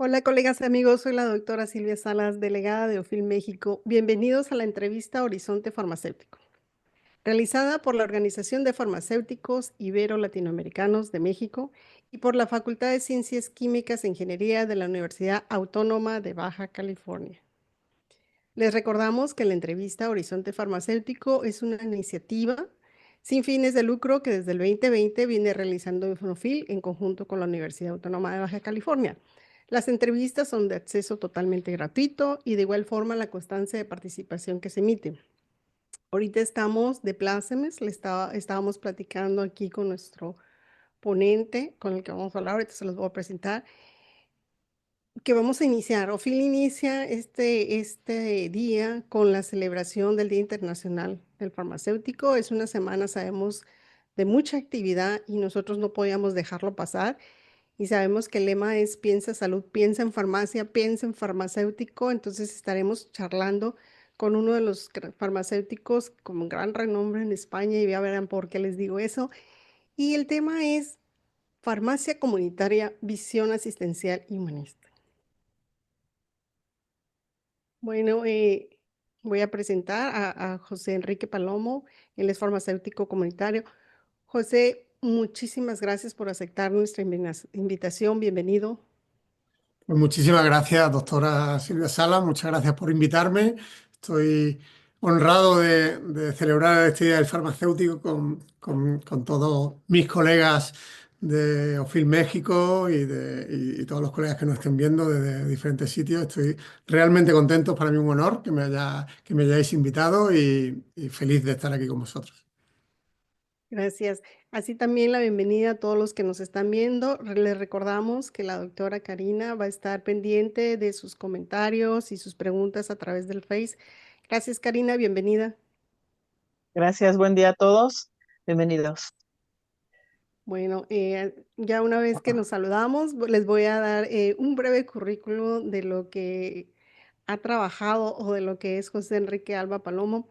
Hola, colegas y amigos, soy la doctora Silvia Salas, delegada de OFIL México. Bienvenidos a la entrevista Horizonte Farmacéutico, realizada por la Organización de Farmacéuticos Ibero-Latinoamericanos de México y por la Facultad de Ciencias Químicas e Ingeniería de la Universidad Autónoma de Baja California. Les recordamos que la entrevista Horizonte Farmacéutico es una iniciativa sin fines de lucro que desde el 2020 viene realizando OFIL en conjunto con la Universidad Autónoma de Baja California. Las entrevistas son de acceso totalmente gratuito y de igual forma la constancia de participación que se emite. Ahorita estamos de plácemes, estábamos platicando aquí con nuestro ponente, con el que vamos a hablar, ahorita se los voy a presentar, que vamos a iniciar. OFIL inicia este día con la celebración del Día Internacional del Farmacéutico. Es una semana, sabemos, de mucha actividad y nosotros no podíamos dejarlo pasar. Y sabemos que el lema es piensa salud, piensa en farmacia, piensa en farmacéutico. Entonces estaremos charlando con uno de los farmacéuticos con gran renombre en España y ya verán por qué les digo eso. Y el tema es farmacia comunitaria, visión asistencial y humanista. Bueno, voy a presentar a José Enrique Palomo, él es farmacéutico comunitario. José, muchísimas gracias por aceptar nuestra invitación, bienvenido. Pues muchísimas gracias, doctora Silvia Sala. Muchas gracias por invitarme. Estoy honrado de celebrar este Día del Farmacéutico con todos mis colegas de OFIL México y todos los colegas que nos estén viendo desde diferentes sitios. Estoy realmente contento, es para mí un honor que me hayáis invitado y feliz de estar aquí con vosotros. Gracias. Así también la bienvenida a todos los que nos están viendo. Les recordamos que la doctora Karina va a estar pendiente de sus comentarios y sus preguntas a través del Face. Gracias, Karina, bienvenida. Gracias, buen día a todos. Bienvenidos. Bueno, ya una vez que nos saludamos, les voy a dar un breve currículo de lo que ha trabajado o de lo que es José Enrique Alba Palomo.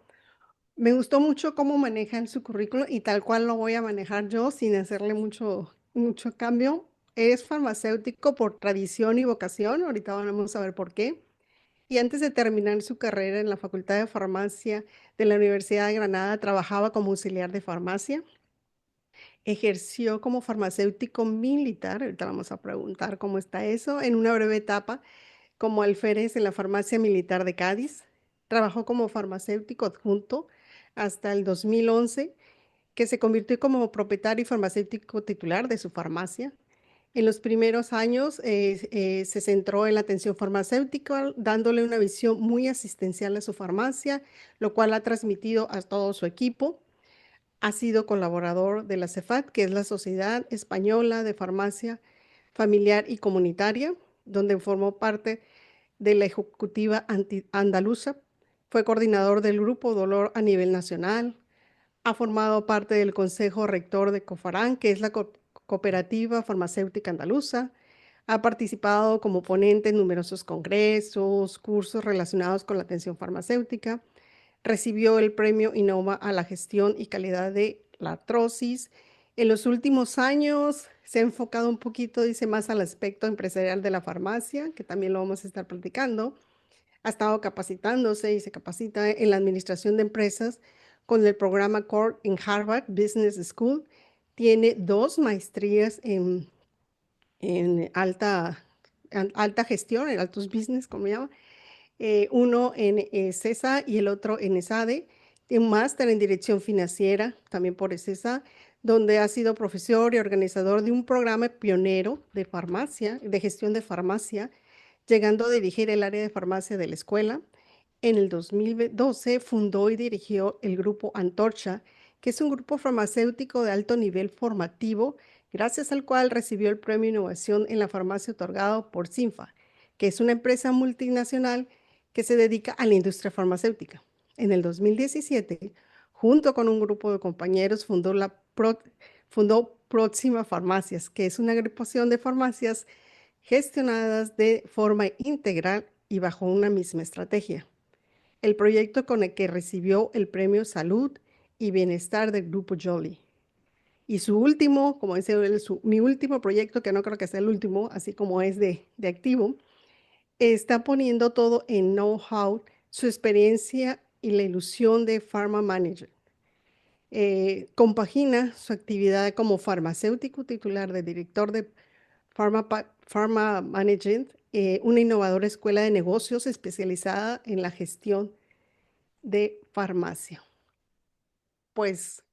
Me gustó mucho cómo manejan su currículo y tal cual lo voy a manejar yo sin hacerle mucho cambio. Es farmacéutico por tradición y vocación, ahorita vamos a ver por qué. Y antes de terminar su carrera en la Facultad de Farmacia de la Universidad de Granada, trabajaba como auxiliar de farmacia. Ejerció como farmacéutico militar, ahorita vamos a preguntar cómo está eso, en una breve etapa como alférez en la Farmacia Militar de Cádiz. Trabajó como farmacéutico adjunto hasta el 2011, que se convirtió como propietario y farmacéutico titular de su farmacia. En los primeros años se centró en la atención farmacéutica, dándole una visión muy asistencial a su farmacia, lo cual ha transmitido a todo su equipo. Ha sido colaborador de la CEFAT, que es la Sociedad Española de Farmacia Familiar y Comunitaria, donde formó parte de la Ejecutiva Andaluza, fue coordinador del Grupo Dolor a nivel nacional, ha formado parte del Consejo Rector de COFARAN, que es la Cooperativa Farmacéutica Andaluza, ha participado como ponente en numerosos congresos, cursos relacionados con la atención farmacéutica, recibió el premio Innova a la gestión y calidad de la artrosis. En los últimos años se ha enfocado un poquito, dice, más al aspecto empresarial de la farmacia, que también lo vamos a estar platicando. Ha estado capacitándose y se capacita en la administración de empresas con el programa CORE en Harvard Business School. Tiene 2 maestrías en alta gestión, en altos business, como llama, uno en CESA y el otro en ESADE, un máster en dirección financiera, también por ESESA, donde ha sido profesor y organizador de un programa pionero de farmacia, de gestión de farmacia, llegando a dirigir el área de farmacia de la escuela. En el 2012 fundó y dirigió el grupo Antorcha, que es un grupo farmacéutico de alto nivel formativo, gracias al cual recibió el Premio Innovación en la Farmacia otorgado por CINFA, que es una empresa multinacional que se dedica a la industria farmacéutica. En el 2017, junto con un grupo de compañeros, fundó Próxima Farmacias, que es una agrupación de farmacias gestionadas de forma integral y bajo una misma estrategia. El proyecto con el que recibió el Premio Salud y Bienestar del Grupo Joly. Y su último, como dice él, mi último proyecto, que no creo que sea el último, así como es de activo, está poniendo todo en know-how, su experiencia y la ilusión de Pharma Manager. Compagina su actividad como farmacéutico titular de director de Pharma Management, una innovadora escuela de negocios especializada en la gestión de farmacia. Pues,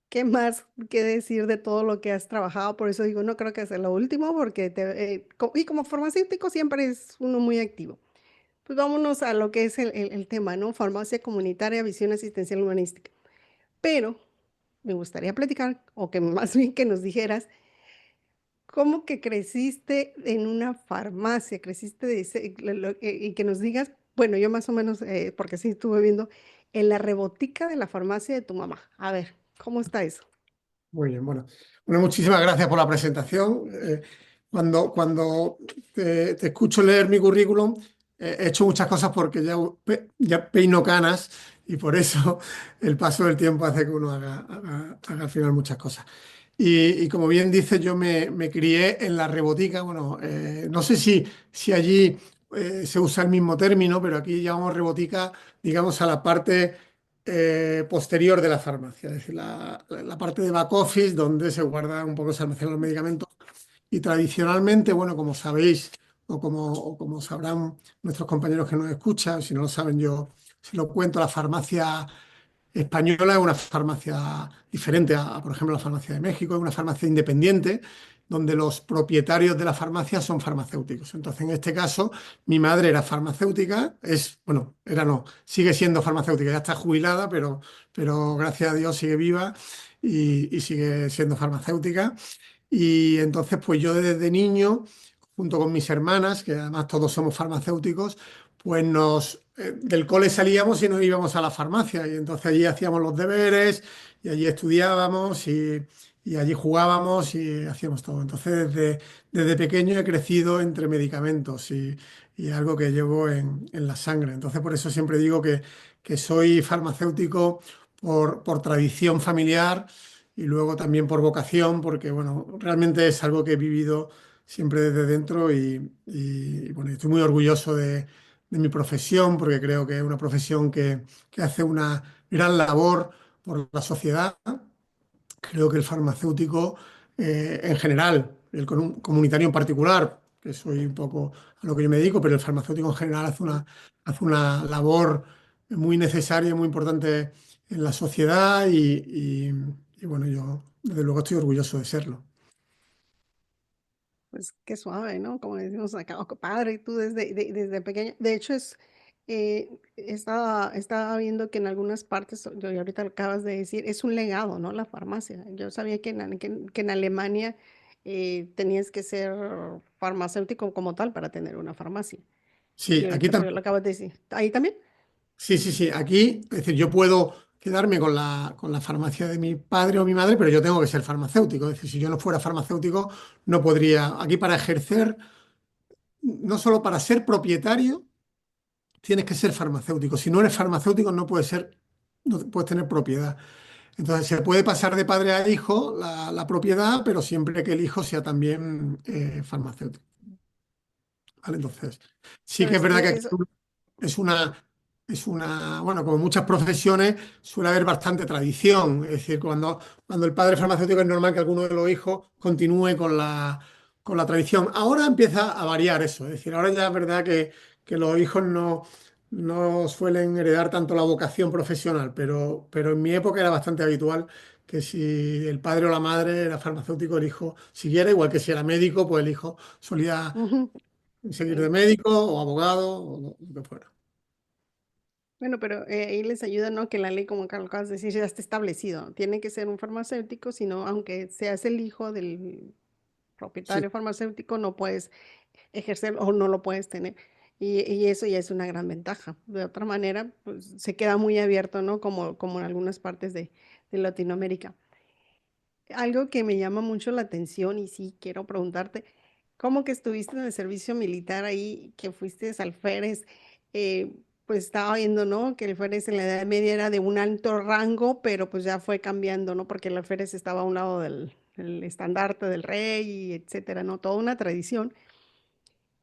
¿qué más que decir de todo lo que has trabajado? Por eso digo, no creo que sea lo último, porque y como farmacéutico siempre es uno muy activo. Pues vámonos a lo que es el tema, ¿no? Farmacia comunitaria, visión asistencial humanística. Pero me gustaría platicar, o que más bien que nos dijeras, ¿cómo que creciste en una farmacia? Creciste y que nos digas, bueno, yo más o menos, porque sí estuve viendo, en la rebotica de la farmacia de tu mamá. A ver, ¿cómo está eso? Muy bien, bueno. Bueno, muchísimas gracias por la presentación. Cuando te escucho leer mi currículum, he hecho muchas cosas porque ya peino canas y por eso el paso del tiempo hace que uno haga al final muchas cosas. Y como bien dices, yo me crié en la rebotica. Bueno, no sé si allí se usa el mismo término, pero aquí llamamos rebotica, digamos, a la parte posterior de la farmacia, es decir, la parte de back office donde se guardan un poco, se almacenan los medicamentos. Y tradicionalmente, bueno, como sabéis o como sabrán nuestros compañeros que nos escuchan, si no lo saben, yo se lo cuento, la farmacia española es una farmacia diferente por ejemplo, la farmacia de México, es una farmacia independiente donde los propietarios de la farmacia son farmacéuticos. Entonces, en este caso, mi madre era farmacéutica, bueno, era no, sigue siendo farmacéutica, ya está jubilada, pero gracias a Dios sigue viva y sigue siendo farmacéutica. Y entonces, pues yo desde niño, junto con mis hermanas, que además todos somos farmacéuticos, pues del cole salíamos y nos íbamos a la farmacia. Y entonces allí hacíamos los deberes y allí estudiábamos y allí jugábamos y hacíamos todo. Entonces, desde pequeño he crecido entre medicamentos y algo que llevo en la sangre. Entonces, por eso siempre digo que soy farmacéutico por tradición familiar y luego también por vocación, porque bueno, realmente es algo que he vivido siempre desde dentro bueno, estoy muy orgulloso de mi profesión, porque creo que es una profesión que hace una gran labor por la sociedad. Creo que el farmacéutico en general, el comunitario en particular, que soy un poco a lo que yo me dedico, pero el farmacéutico en general hace una labor muy necesaria y muy importante en la sociedad y bueno, yo desde luego estoy orgulloso de serlo. Pues qué suave, ¿no? Como decimos acá, oh, qué padre, tú desde pequeña. De hecho, estaba viendo que en algunas partes, y ahorita lo acabas de decir, es un legado, ¿no? La farmacia. Yo sabía que en Alemania tenías que ser farmacéutico como tal para tener una farmacia. Sí, Y aquí ahorita pues también. lo acabas de decir. ¿Ahí también? Sí, sí, sí. Aquí, es decir, yo puedo quedarme con la farmacia de mi padre o mi madre, pero yo tengo que ser farmacéutico. Es decir, si yo no fuera farmacéutico, no podría. Aquí para ejercer, no solo para ser propietario, tienes que ser farmacéutico. Si no eres farmacéutico, no puedes tener propiedad. Entonces, se puede pasar de padre a hijo la propiedad, pero siempre que el hijo sea también farmacéutico. ¿Vale? Entonces, sí Pero que es es, verdad que aquí eso, bueno, como muchas profesiones, suele haber bastante tradición. Es decir, cuando el padre es farmacéutico es normal que alguno de los hijos continúe con la tradición. Ahora empieza a variar eso. Es decir, ahora ya es verdad que los hijos no suelen heredar tanto la vocación profesional, pero en mi época era bastante habitual que si el padre o la madre era farmacéutico, el hijo siguiera, igual que si era médico, pues el hijo solía ujú, seguir de eh, médico o abogado o lo que fuera. bueno, pero ahí les ayuda, ¿no? Que la ley, como acá lo acabas de decir, ya está establecido. Tiene que ser un farmacéutico, sino aunque seas el hijo del Sí. propietario farmacéutico, no puedes ejercer o no lo puedes tener. Y eso ya es una gran ventaja. De otra manera, pues se queda muy abierto, ¿no? Como en algunas partes de Latinoamérica. Algo que me llama mucho la atención y sí quiero preguntarte, ¿cómo que estuviste en el servicio militar ahí, que fuiste alférez? pues estaba viendo, ¿no? Que el alférez en la Edad Media era de un alto rango, pero pues ya fue cambiando, ¿no? Porque el alférez estaba a un lado del estandarte del rey, y etcétera, ¿no? Toda una tradición.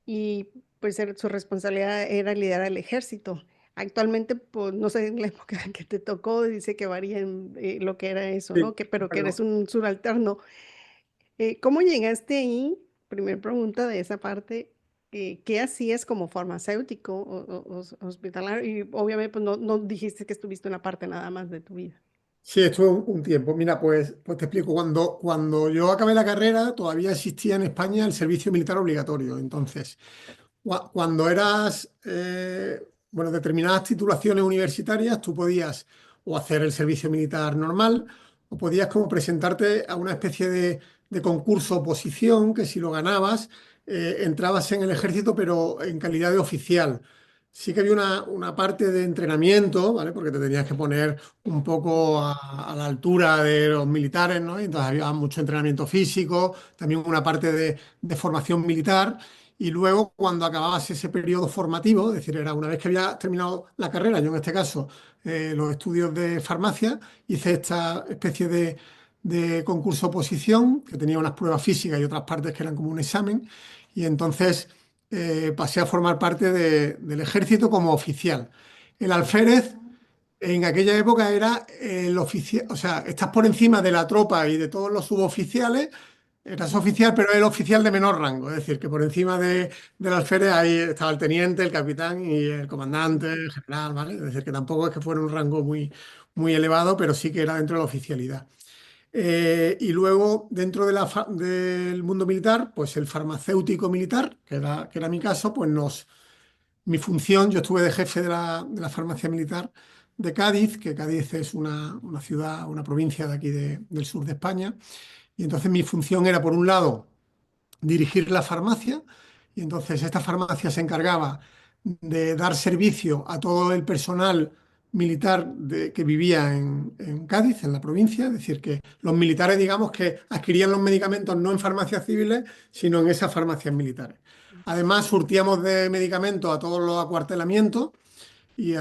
Y pues su responsabilidad era liderar el ejército. Actualmente, pues no sé en la época que te tocó, dice que varía en lo que era eso, Sí, ¿no? Pero que eres bueno, un subalterno. ¿Cómo llegaste ahí? Primer pregunta de esa parte. ¿Qué hacías como farmacéutico o hospitalario? Y obviamente pues no dijiste que estuviste una parte nada más de tu vida. sí, estuve un tiempo. Mira, pues te explico. Cuando yo acabé la carrera, todavía existía en España el servicio militar obligatorio. Entonces, cuando eras, bueno, determinadas titulaciones universitarias, tú podías o hacer el servicio militar normal o podías como presentarte a una especie de concurso oposición que si lo ganabas, entrabas en el ejército, pero en calidad de oficial. Sí que había una parte de entrenamiento, ¿vale? Porque te tenías que poner un poco a la altura de los militares, ¿no? Y entonces había mucho entrenamiento físico, también una parte de formación militar. Y luego, cuando acababas ese periodo formativo, es decir, era una vez que había terminado la carrera, yo en este caso, los estudios de farmacia, hice esta especie de concurso oposición, que tenía unas pruebas físicas y otras partes que eran como un examen, y entonces pasé a formar parte del ejército como oficial. El alférez en aquella época era el oficial, o sea, estás por encima de la tropa y de todos los suboficiales. Eras oficial, pero el oficial de menor rango, es decir, que por encima del alférez ahí estaba el teniente, el capitán y el comandante, el general, ¿vale? Es decir, que tampoco es que fuera un rango muy elevado, pero sí que era dentro de la oficialidad. Y luego, dentro del mundo militar, pues el farmacéutico militar, que era mi caso, pues mi función, yo estuve de jefe de la farmacia militar de Cádiz, que Cádiz es una ciudad, una provincia de aquí del sur de España. Y entonces mi función era, por un lado, dirigir la farmacia, y entonces esta farmacia se encargaba de dar servicio a todo el personal militar que vivía en Cádiz, en la provincia, es decir, que los militares, digamos, que adquirían los medicamentos no en farmacias civiles, sino en esas farmacias militares. Además, surtíamos de medicamentos a todos los acuartelamientos y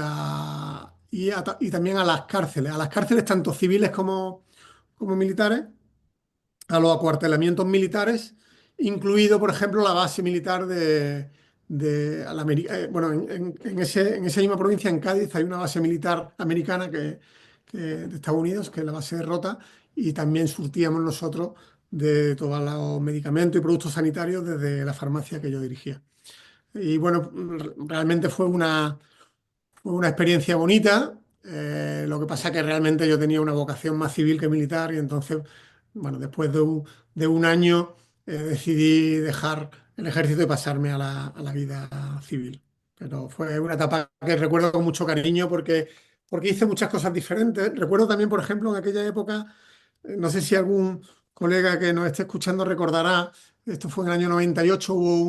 también a las cárceles tanto civiles como militares, a los acuartelamientos militares, incluido, por ejemplo, la base militar bueno, en esa misma provincia, en Cádiz, hay una base militar americana de Estados Unidos, que es la base de Rota, y también surtíamos nosotros de todos los medicamentos y productos sanitarios desde la farmacia que yo dirigía. Y bueno, realmente fue una experiencia bonita. Lo que pasa es que realmente yo tenía una vocación más civil que militar y entonces, bueno, después de un año decidí dejar el ejército y pasarme a la vida civil. Pero fue una etapa que recuerdo con mucho cariño porque hice muchas cosas diferentes. Recuerdo también, por ejemplo, en aquella época, no sé si algún colega que nos esté escuchando recordará, esto fue en el año 98, hubo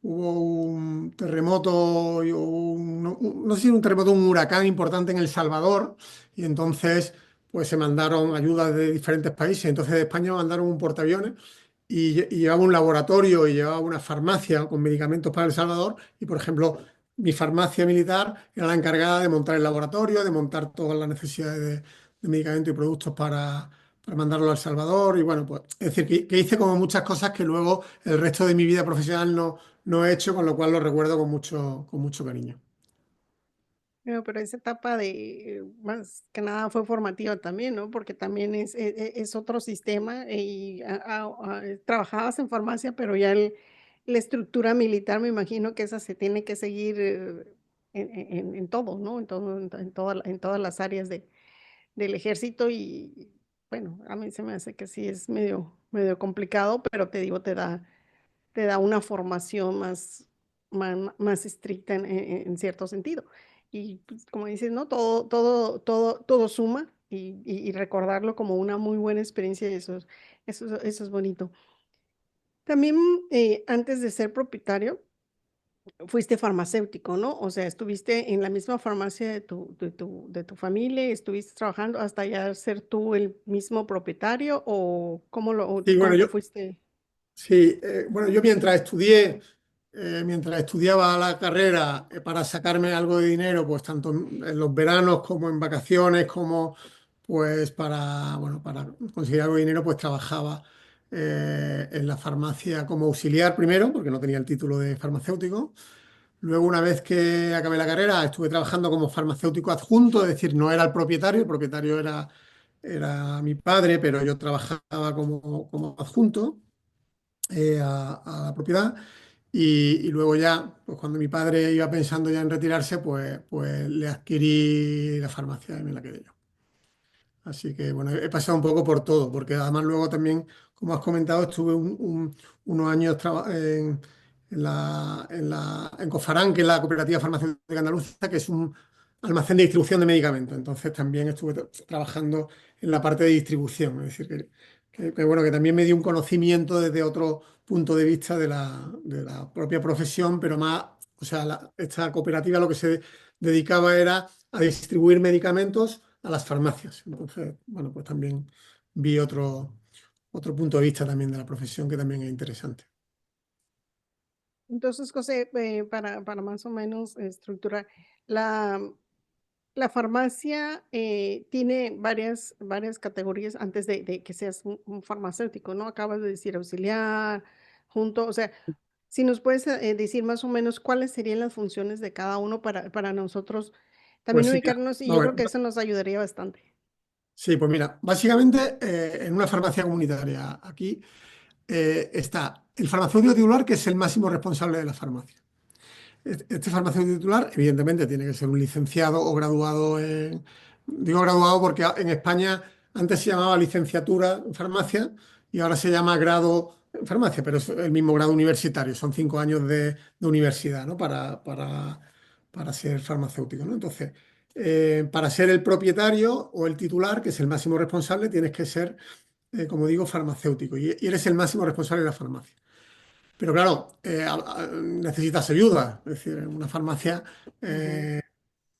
un terremoto, y no sé si un terremoto, un huracán importante en El Salvador, y entonces pues se mandaron ayudas de diferentes países. Entonces de España mandaron un portaaviones y llevaba un laboratorio y llevaba una farmacia con medicamentos para El Salvador. Y por ejemplo, mi farmacia militar era la encargada de montar el laboratorio, de montar todas las necesidades de medicamentos y productos para mandarlo a El Salvador. Y bueno, pues es decir, que hice como muchas cosas que luego el resto de mi vida profesional no he hecho, con lo cual lo recuerdo con mucho cariño. Pero esa etapa más que nada fue formativa también, ¿no? Porque también es otro sistema y trabajabas en farmacia, pero ya la estructura militar, me imagino que esa se tiene que seguir en todo, ¿no? En todas las áreas del ejército y bueno, a mí se me hace que sí es medio complicado, pero te digo, te da una formación más estricta en cierto sentido. Y pues, como dices, ¿no? Todo suma y recordarlo como una muy buena experiencia, eso es bonito. También antes de ser propietario, fuiste farmacéutico, ¿no? O sea, estuviste en la misma farmacia de tu familia, estuviste trabajando hasta ya ser tú el mismo propietario o Y bueno, cómo te fuiste. sí, bueno, yo mientras estudié mientras estudiaba la carrera para sacarme algo de dinero, pues tanto en los veranos como en vacaciones, como pues bueno, para conseguir algo de dinero, pues trabajaba en la farmacia como auxiliar primero, porque no tenía el título de farmacéutico. Luego, una vez que acabé la carrera, estuve trabajando como farmacéutico adjunto, es decir, no era el propietario era mi padre, pero yo trabajaba como adjunto a la propiedad. Y luego ya, pues cuando mi padre iba pensando ya en retirarse, pues le adquirí la farmacia y me la quedé yo. Así que bueno, he pasado un poco por todo, porque además luego también, como has comentado, estuve unos años en Cofarán, que es la Cooperativa Farmacéutica Andaluza, que es un almacén de distribución de medicamentos. Entonces también estuve trabajando en la parte de distribución. Es decir, bueno, que también me dio un conocimiento desde otro punto de vista de la propia profesión, pero más, o sea, esta cooperativa lo que se dedicaba era a distribuir medicamentos a las farmacias. Entonces, bueno, pues también vi otro punto de vista también de la profesión que también es interesante. Entonces, José, para más o menos estructurar, la, la farmacia tiene varias categorías antes de que seas un farmacéutico, ¿no? Acabas de decir auxiliar, junto, o sea, si nos puedes decir más o menos cuáles serían las funciones de cada uno para nosotros Pues también sí, mira, ubicarnos, y yo vamos a creo ver. que eso nos ayudaría bastante. Sí, pues mira, básicamente en una farmacia comunitaria aquí está el farmacéutico titular, que es el máximo responsable de la farmacia. Este farmacéutico titular, evidentemente, tiene que ser un licenciado o graduado en. Digo graduado porque en España antes se llamaba licenciatura en farmacia y ahora se llama grado en farmacia, pero es el mismo grado universitario, son 5 años de universidad, ¿no? Para ser farmacéutico, ¿no? Entonces, para ser el propietario o el titular, que es el máximo responsable, tienes que ser, como digo, farmacéutico y eres el máximo responsable de la farmacia. Pero claro, necesitas ayuda. Es decir, en una farmacia Ujú.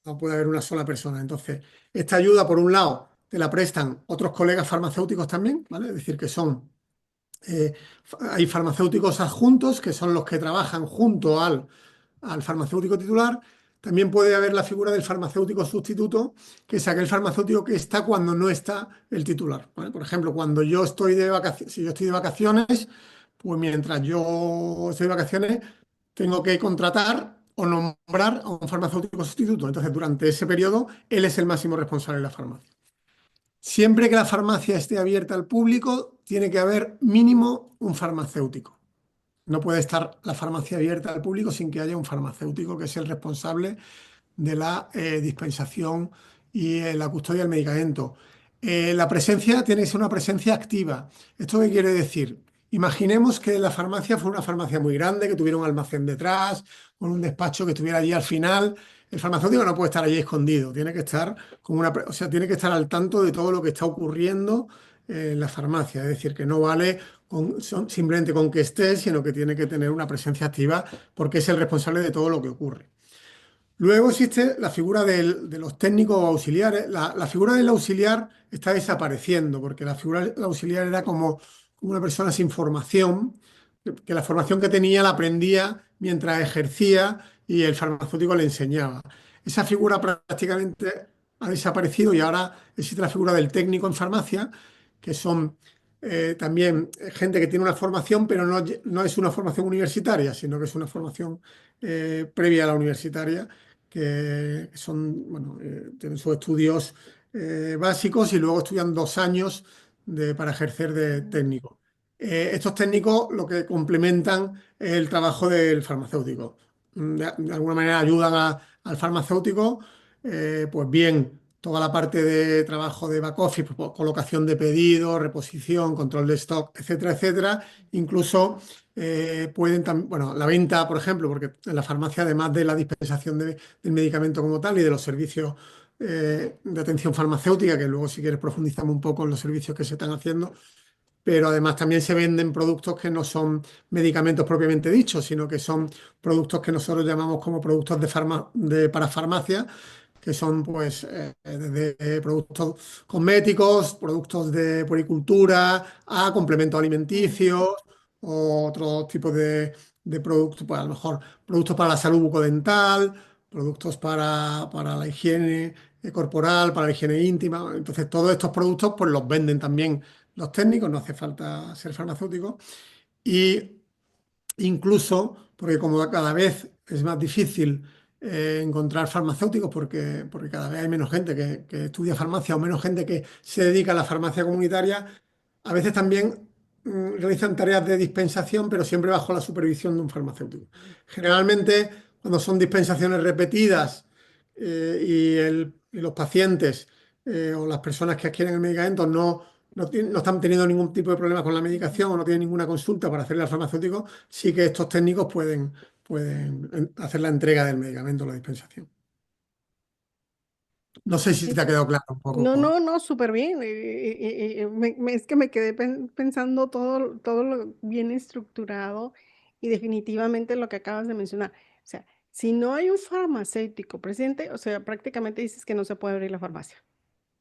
no puede haber una sola persona. Entonces, esta ayuda, por un lado, te la prestan otros colegas farmacéuticos también, ¿vale? Es decir, que hay farmacéuticos adjuntos, que son los que trabajan junto al farmacéutico titular. También puede haber la figura del farmacéutico sustituto, que es aquel farmacéutico que está cuando no está el titular, ¿vale? Por ejemplo, cuando yo estoy de vacaciones, si yo estoy de vacaciones, pues mientras yo estoy de vacaciones, tengo que contratar o nombrar a un farmacéutico sustituto. Entonces, durante ese periodo, él es el máximo responsable de la farmacia. Siempre que la farmacia esté abierta al público, tiene que haber mínimo un farmacéutico. No puede estar la farmacia abierta al público sin que haya un farmacéutico que es el responsable de la dispensación y la custodia del medicamento. La presencia tiene que ser una presencia activa. ¿Esto qué quiere decir? Imaginemos que la farmacia fue una farmacia muy grande, que tuviera un almacén detrás, con un despacho que estuviera allí al final. El farmacéutico no puede estar allí escondido, tiene que estar o sea, tiene que estar al tanto de todo lo que está ocurriendo en la farmacia. Es decir, que no vale simplemente con que esté, sino que tiene que tener una presencia activa porque es el responsable de todo lo que ocurre. Luego existe la figura de los técnicos auxiliares. La figura del auxiliar está desapareciendo, porque la figura del auxiliar era como una persona sin formación, que la formación que tenía la aprendía mientras ejercía y el farmacéutico le enseñaba. Esa figura prácticamente ha desaparecido y ahora existe la figura del técnico en farmacia, que son también gente que tiene una formación, pero no es una formación universitaria, sino que es una formación previa a la universitaria que son, bueno, tienen sus estudios básicos y luego estudian 2 años para ejercer de técnico. Estos técnicos lo que complementan es el trabajo del farmacéutico. De alguna manera ayudan al farmacéutico, pues bien, toda la parte de trabajo de back office, pues, colocación de pedidos, reposición, control de stock, etcétera, etcétera. Incluso pueden también, bueno, la venta, por ejemplo, porque en la farmacia, además de la dispensación del medicamento como tal y de los servicios de atención farmacéutica, que luego si quieres profundizamos un poco en los servicios que se están haciendo, pero además también se venden productos que no son medicamentos propiamente dichos, sino que son productos que nosotros llamamos como productos para farmacia, que son pues desde productos cosméticos, productos de puericultura, a complementos alimenticios o otros tipos de productos, pues a lo mejor productos para la salud bucodental, productos para la higiene corporal, para la higiene íntima. Entonces, todos estos productos pues los venden también los técnicos, no hace falta ser farmacéutico. Y incluso, porque como cada vez es más difícil encontrar farmacéuticos, porque cada vez hay menos gente que estudia farmacia o menos gente que se dedica a la farmacia comunitaria, a veces también realizan tareas de dispensación, pero siempre bajo la supervisión de un farmacéutico. Generalmente, cuando son dispensaciones repetidas y los pacientes o las personas que adquieren el medicamento no están teniendo ningún tipo de problema con la medicación o no tienen ninguna consulta para hacerle al farmacéutico, sí que estos técnicos pueden hacer la entrega del medicamento, la dispensación. No sé si Sí, te ha pues. quedado claro un No, poco. no, no, súper bien. Es que me quedé pensando todo lo bien estructurado y definitivamente lo que acabas de mencionar. O sea, si no hay un farmacéutico presente, o sea, prácticamente dices que no se puede abrir la farmacia.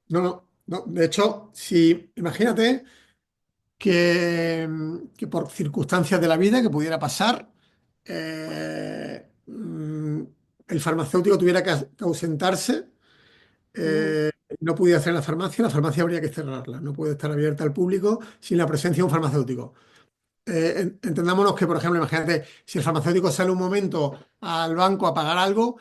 No, no, no. De hecho, si imagínate que por circunstancias de la vida que pudiera pasar, el farmacéutico tuviera que ausentarse, Ujú, no pudiera hacer la farmacia habría que cerrarla. No puede estar abierta al público sin la presencia de un farmacéutico. Entendámonos que, por ejemplo, imagínate, si el farmacéutico sale un momento al banco a pagar algo,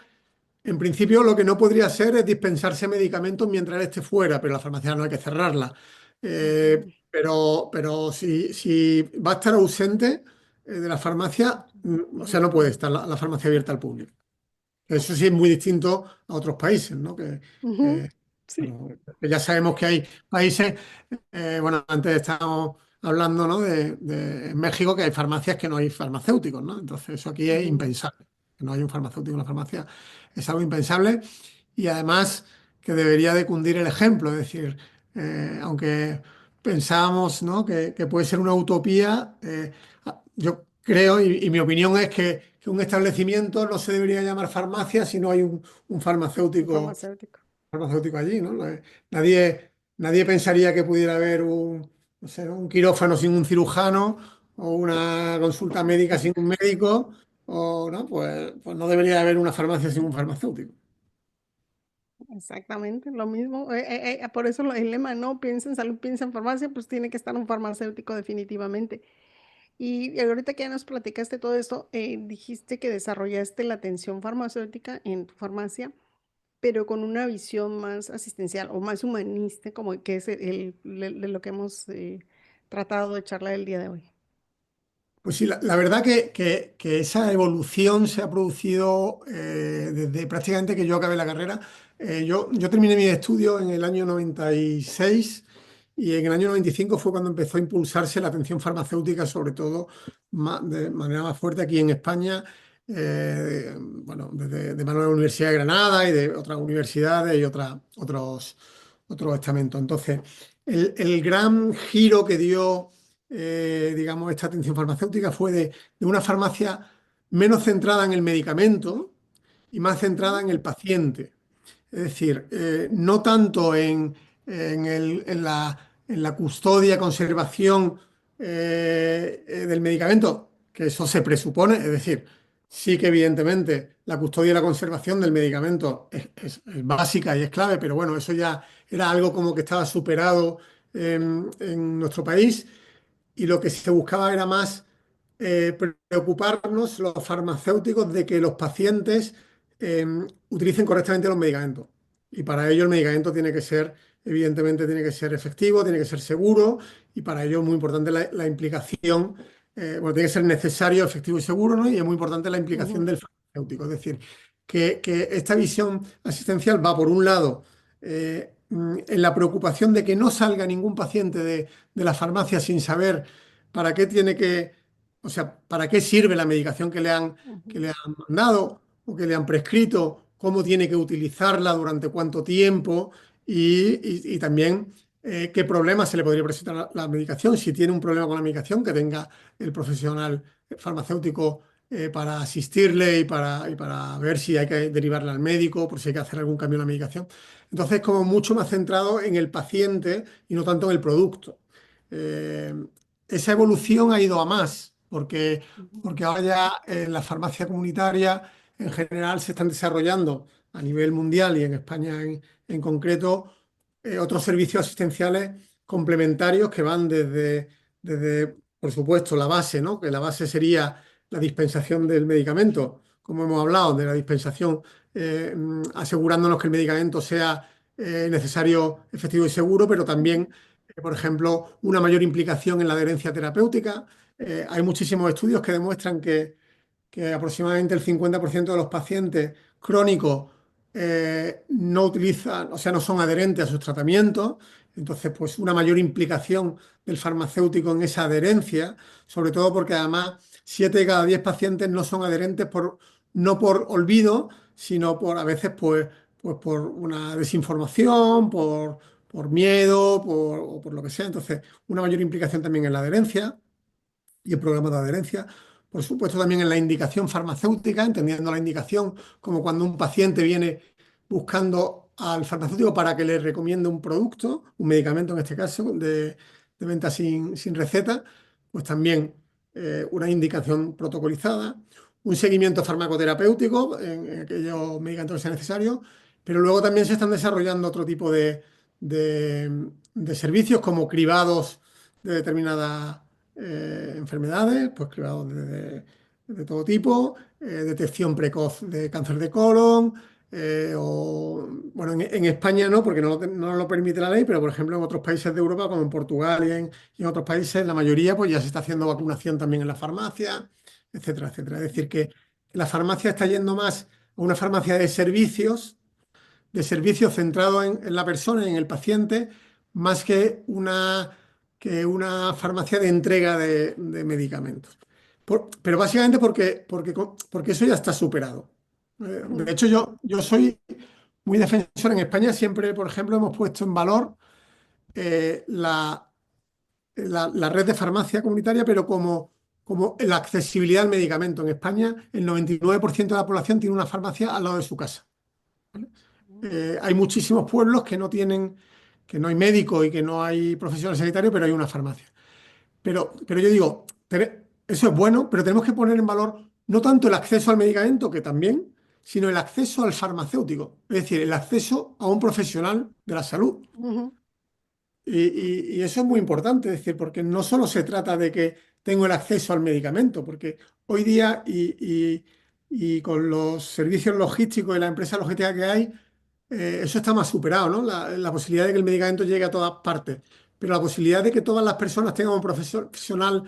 en principio lo que no podría ser es dispensarse medicamentos mientras él esté fuera, pero la farmacia no hay que cerrarla. ujú, Pero si va a estar ausente de la farmacia, o sea, no puede estar la farmacia abierta al público. Eso sí es muy distinto a otros países, ¿no? ujú, Que, sí. bueno, que ya sabemos que hay países, bueno, antes estábamos hablando, ¿no? En México que hay farmacias que no hay farmacéuticos, ¿no? Entonces eso aquí es Ujú, impensable. Que no hay un farmacéutico en una farmacia es algo impensable y además que debería de cundir el ejemplo, es decir, aunque pensábamos, ¿no? que puede ser una utopía, yo creo y mi opinión es que un establecimiento no se debería llamar farmacia si no hay un un farmacéutico farmacéutico. allí, ¿no? Nadie pensaría que pudiera haber no sé, ¿no? un quirófano sin un cirujano o una consulta médica sin un médico, o no, pues no debería haber una farmacia sin un farmacéutico. Exactamente, lo mismo. Por eso el lema, no piensa en salud, piensa en farmacia, pues tiene que estar un farmacéutico definitivamente. Y ahorita que ya nos platicaste todo esto, dijiste que desarrollaste la atención farmacéutica en tu farmacia, pero con una visión más asistencial o más humanista, como que es de lo que hemos tratado de charlar el día de hoy. Pues sí, la verdad que esa evolución se ha producido desde prácticamente que yo acabé la carrera. Yo terminé mis estudios en el año 96 y en el año 95 fue cuando empezó a impulsarse la atención farmacéutica, sobre todo de manera más fuerte aquí en España, bueno, de mano de la Universidad de Granada y de otras universidades y otros estamentos. Entonces, el gran giro que dio digamos, esta atención farmacéutica fue de una farmacia menos centrada en el medicamento y más centrada Ujú, en el paciente. Es decir, no tanto en la custodia, conservación del medicamento, que eso se presupone, es decir, sí que evidentemente la custodia y la conservación del medicamento es básica y es clave, pero bueno, eso ya era algo como que estaba superado en nuestro país y lo que se buscaba era más preocuparnos los farmacéuticos de que los pacientes eh, utilicen correctamente los medicamentos. Y para ello el medicamento tiene que ser, evidentemente, tiene que ser efectivo, tiene que ser seguro y para ello es muy importante la implicación, bueno, tiene que ser necesario, efectivo y seguro, ¿no? Y es muy importante la implicación ujú, del farmacéutico. Es decir, que esta visión asistencial va por un lado en la preocupación de que no salga ningún paciente de la farmacia sin saber para qué tiene que, o sea, para qué sirve la medicación que ujú, le han mandado o que le han prescrito, cómo tiene que utilizarla, durante cuánto tiempo y también qué problemas se le podría presentar a la medicación. Si tiene un problema con la medicación, que tenga el profesional farmacéutico para asistirle y para ver si hay que derivarla al médico, por si hay que hacer algún cambio en la medicación. Entonces, como mucho más centrado en el paciente y no tanto en el producto. Eh, Esa evolución ha ido a más, porque ahora ya en la farmacia comunitaria en general se están desarrollando a nivel mundial y en España en concreto otros servicios asistenciales complementarios que van desde, por supuesto, la base, ¿no? Que la base sería la dispensación del medicamento, como hemos hablado, de la dispensación, asegurándonos que el medicamento sea necesario, efectivo y seguro, pero también, por ejemplo, una mayor implicación en la adherencia terapéutica. Hay muchísimos estudios que demuestran que aproximadamente el 50% de los pacientes crónicos no utilizan, o sea, no son adherentes a sus tratamientos. Entonces, pues una mayor implicación del farmacéutico en esa adherencia, sobre todo porque además 7 de cada 10 pacientes no son adherentes no por olvido, sino por a veces pues por una desinformación, por miedo, o por lo que sea. Entonces, una mayor implicación también en la adherencia y el programa de adherencia. Por supuesto, también en la indicación farmacéutica, entendiendo la indicación como cuando un paciente viene buscando al farmacéutico para que le recomiende un producto, un medicamento en este caso, de venta sin receta, pues también una indicación protocolizada, un seguimiento farmacoterapéutico en aquellos medicamentos que sean necesarios, pero luego también se están desarrollando otro tipo de servicios como cribados de determinadas enfermedades, pues cribados de todo tipo, detección precoz de cáncer de colon, bueno, en España no, porque no lo permite la ley, pero por ejemplo en otros países de Europa, como en Portugal y en otros países, la mayoría pues ya se está haciendo vacunación también en la farmacia, etcétera, etcétera. Es decir, que la farmacia está yendo más a una farmacia de servicios centrados en la persona y en el paciente, más que una farmacia de entrega de medicamentos. Pero básicamente porque eso ya está superado. De hecho, yo soy muy defensor en España, siempre, por ejemplo, hemos puesto en valor la red de farmacia comunitaria, pero como la accesibilidad al medicamento. En España, el 99% de la población tiene una farmacia al lado de su casa. Hay muchísimos pueblos que no hay médico y que no hay profesional sanitario, pero hay una farmacia. Pero yo digo, eso es bueno, pero tenemos que poner en valor no tanto el acceso al medicamento, que también, sino el acceso al farmacéutico, es decir, el acceso a un profesional de la salud. Ujú, Y eso es muy importante, es decir, porque no solo se trata de que tengo el acceso al medicamento, porque hoy día y con los servicios logísticos y la empresa logística que hay, eso está más superado, ¿no? La posibilidad de que el medicamento llegue a todas partes, pero la posibilidad de que todas las personas tengan un profesional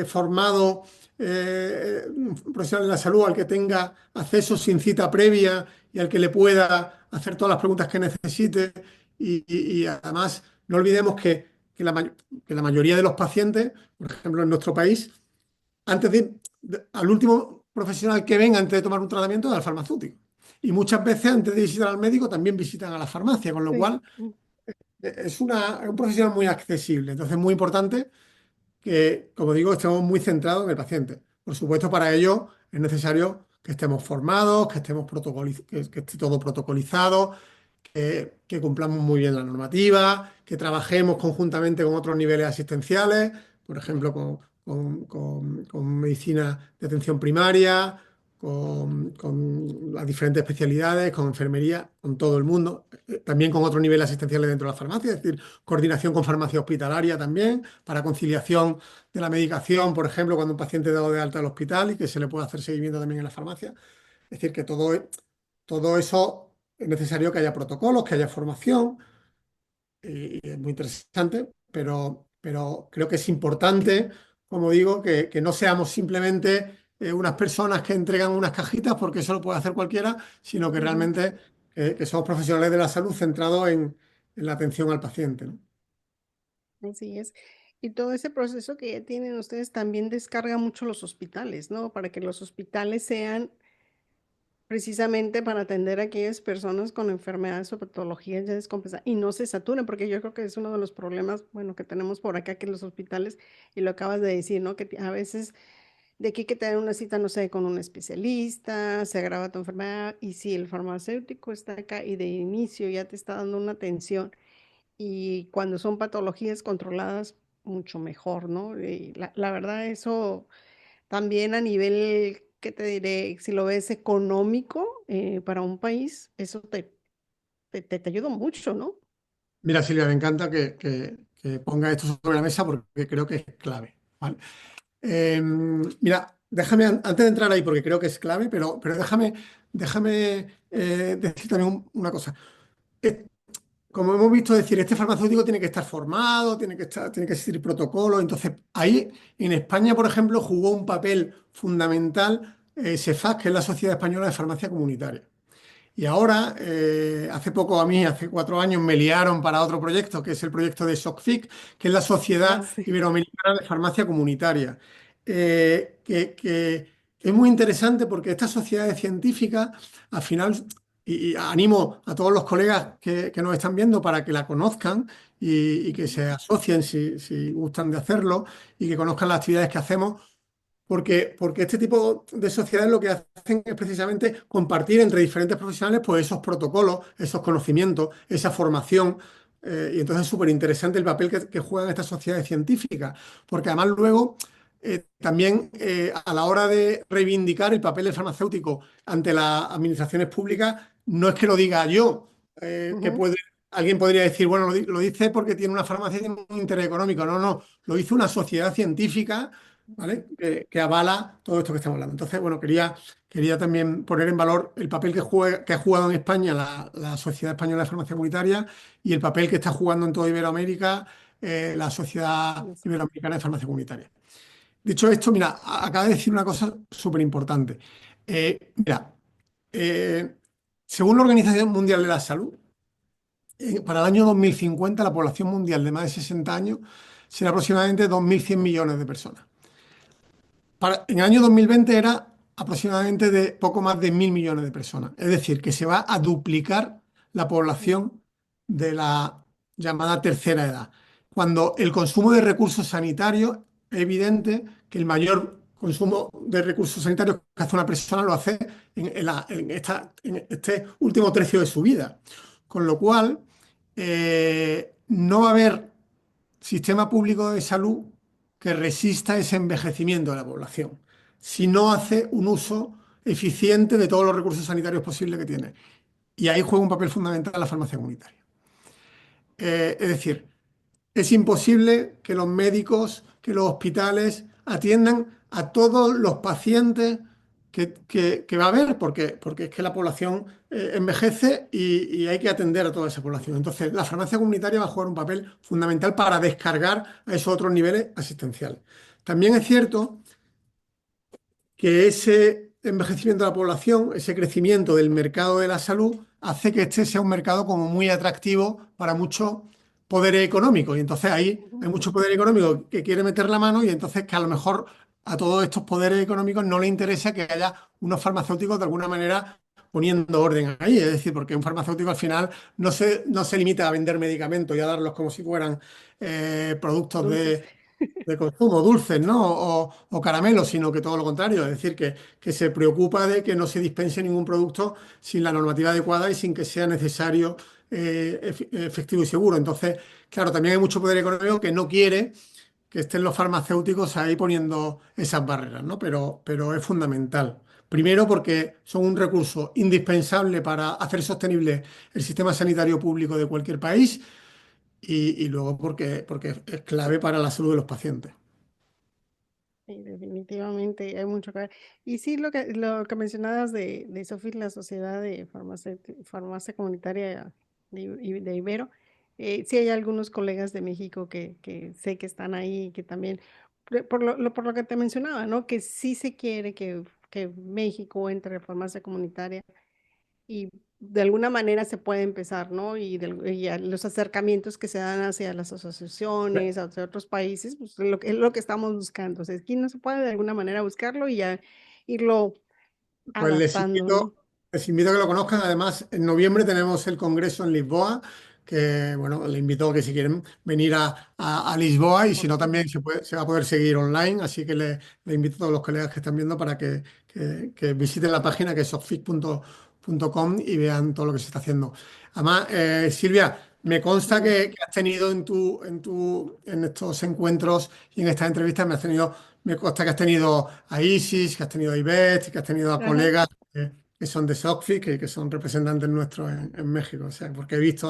formado, un profesional de la salud al que tenga acceso sin cita previa y al que le pueda hacer todas las preguntas que necesite. Y además, no olvidemos que la mayoría de los pacientes, por ejemplo, en nuestro país, al último profesional que ven antes de tomar un tratamiento es al farmacéutico. Y muchas veces antes de visitar al médico también visitan a la farmacia, con lo sí. cual es un profesional muy accesible. Entonces es muy importante que, como digo, estemos muy centrados en el paciente. Por supuesto, para ello es necesario que estemos formados, que esté todo protocolizado, que cumplamos muy bien la normativa, que trabajemos conjuntamente con otros niveles asistenciales, por ejemplo, con medicina de atención primaria, con las diferentes especialidades, con enfermería, con todo el mundo, también con otros niveles asistenciales dentro de la farmacia, es decir, coordinación con farmacia hospitalaria también, para conciliación de la medicación, por ejemplo, cuando un paciente es dado de alta al hospital y que se le puede hacer seguimiento también en la farmacia. Es decir, que todo eso es necesario que haya protocolos, que haya formación, y es muy interesante, pero creo que es importante, como digo, que no seamos simplemente unas personas que entregan unas cajitas, porque eso lo puede hacer cualquiera, sino que Ujú, realmente que somos profesionales de la salud centrados en la atención al paciente, ¿no? así es. Y todo ese proceso que ya tienen ustedes también descarga mucho los hospitales, ¿no? Para que los hospitales sean precisamente para atender a aquellas personas con enfermedades o patologías ya descompensadas y no se saturen, porque yo creo que es uno de los problemas, bueno, que tenemos por acá, que los hospitales, y lo acabas de decir, ¿no? Que a veces de aquí que te dan una cita, no sé, con un especialista, se agrava tu enfermedad, y si el farmacéutico está acá y de inicio ya te está dando una atención, y cuando son patologías controladas, mucho mejor, ¿no? Y la verdad, eso también a nivel, ¿qué te diré? Si lo ves económico para un país, eso te ayuda mucho, ¿no? Mira, Silvia, me encanta que ponga esto sobre la mesa porque creo que es clave, ¿vale? Mira, déjame, antes de entrar ahí, porque creo que es clave, pero déjame decir también una cosa. Eh, Como hemos visto decir, este farmacéutico tiene que estar formado, tiene que existir protocolo. Entonces, ahí en España, por ejemplo, jugó un papel fundamental SEFAC, que es la Sociedad Española de Farmacia Comunitaria. Y ahora, hace poco a mí, hace 4 años, me liaron para otro proyecto, que es el proyecto de SOCFIC, que es la Ah, Sociedad sí. Iberoamericana de Farmacia Comunitaria, que es muy interesante porque estas sociedades científicas, al final, y animo a todos los colegas que nos están viendo para que la conozcan y que Ujú, se asocien si gustan de hacerlo y que conozcan las actividades que hacemos porque este tipo de sociedades lo que hacen es precisamente compartir entre diferentes profesionales pues esos protocolos, esos conocimientos, esa formación. Y entonces es súper interesante el papel que juegan estas sociedades científicas, porque además luego también a la hora de reivindicar el papel del farmacéutico ante las administraciones públicas, no es que lo diga yo, que ujú. puede, alguien podría decir, bueno, lo dice porque tiene una farmacia y tiene un interés económico. No, no, lo dice una sociedad científica, ¿vale? Que avala todo esto que estamos hablando. Entonces, bueno, quería también poner en valor el papel que ha jugado en España la Sociedad Española de Farmacia Comunitaria y el papel que está jugando en toda Iberoamérica la Sociedad Iberoamericana de Farmacia Comunitaria. Dicho esto, mira, acaba de decir una cosa súper importante. Mira, eh, según la Organización Mundial de la Salud, para el año 2050 la población mundial de más de 60 años será aproximadamente 2.100 millones de personas. En el año 2020 era aproximadamente de poco más de 1.000 millones de personas. Es decir, que se va a duplicar la población de la llamada tercera edad. Cuando el consumo de recursos sanitarios es evidente que el mayor consumo de recursos sanitarios que hace una persona lo hace en este último tercio de su vida. Con lo cual, no va a haber sistema público de salud que resista ese envejecimiento de la población, si no hace un uso eficiente de todos los recursos sanitarios posibles que tiene. Y ahí juega un papel fundamental la farmacia comunitaria. Es decir, es imposible que los médicos, que los hospitales atiendan a todos los pacientes que va a haber, porque es que la población envejece y hay que atender a toda esa población. Entonces, la farmacia comunitaria va a jugar un papel fundamental para descargar a esos otros niveles asistenciales. También es cierto que ese envejecimiento de la población, ese crecimiento del mercado de la salud, hace que este sea un mercado como muy atractivo para muchos poderes económicos. Y entonces ahí Ujú. hay mucho poder económico que quiere meter la mano y entonces que a lo mejor a todos estos poderes económicos no les interesa que haya unos farmacéuticos de alguna manera poniendo orden ahí. Es decir, porque un farmacéutico al final no se limita a vender medicamentos y a darlos como si fueran productos Dulces. de consumo, dulces, ¿no? O caramelos, sino que todo lo contrario, es decir, que se preocupa de que no se dispense ningún producto sin la normativa adecuada y sin que sea necesario, efectivo y seguro. Entonces, claro, también hay mucho poder económico que no quiere que estén los farmacéuticos ahí poniendo esas barreras, ¿no? Pero es fundamental. Primero, porque son un recurso indispensable para hacer sostenible el sistema sanitario público de cualquier país y luego porque es clave para la salud de los pacientes. Sí, definitivamente hay mucho que ver. Y sí, lo que mencionabas de SOFIC, la Sociedad de Farmacia Comunitaria de Ibero, sí hay algunos colegas de México que sé que están ahí, que también, por lo que te mencionaba, ¿no? Que sí se quiere que México entre en farmacia comunitaria y de alguna manera se puede empezar, ¿no? Y los acercamientos que se dan hacia las asociaciones, hacia otros países, pues es lo que estamos buscando. O sea, aquí no se puede de alguna manera buscarlo y ya irlo Pues adaptando, ¿no? les invito a que lo conozcan. Además, en noviembre tenemos el Congreso en Lisboa, que bueno, les invito a que si quieren venir a Lisboa y si no Ok. también se va a poder seguir online. Así que les invito a todos los colegas que están viendo para que visiten la página que es sofic.com y vean todo lo que se está haciendo. Además, Silvia, me consta Dime. que has tenido en estos encuentros y en estas entrevistas, me has tenido me consta que has tenido a Isis, que has tenido a Ivette, que has tenido a Ajá. colegas que son de SOCFI, que son representantes nuestros en México. O sea, porque he visto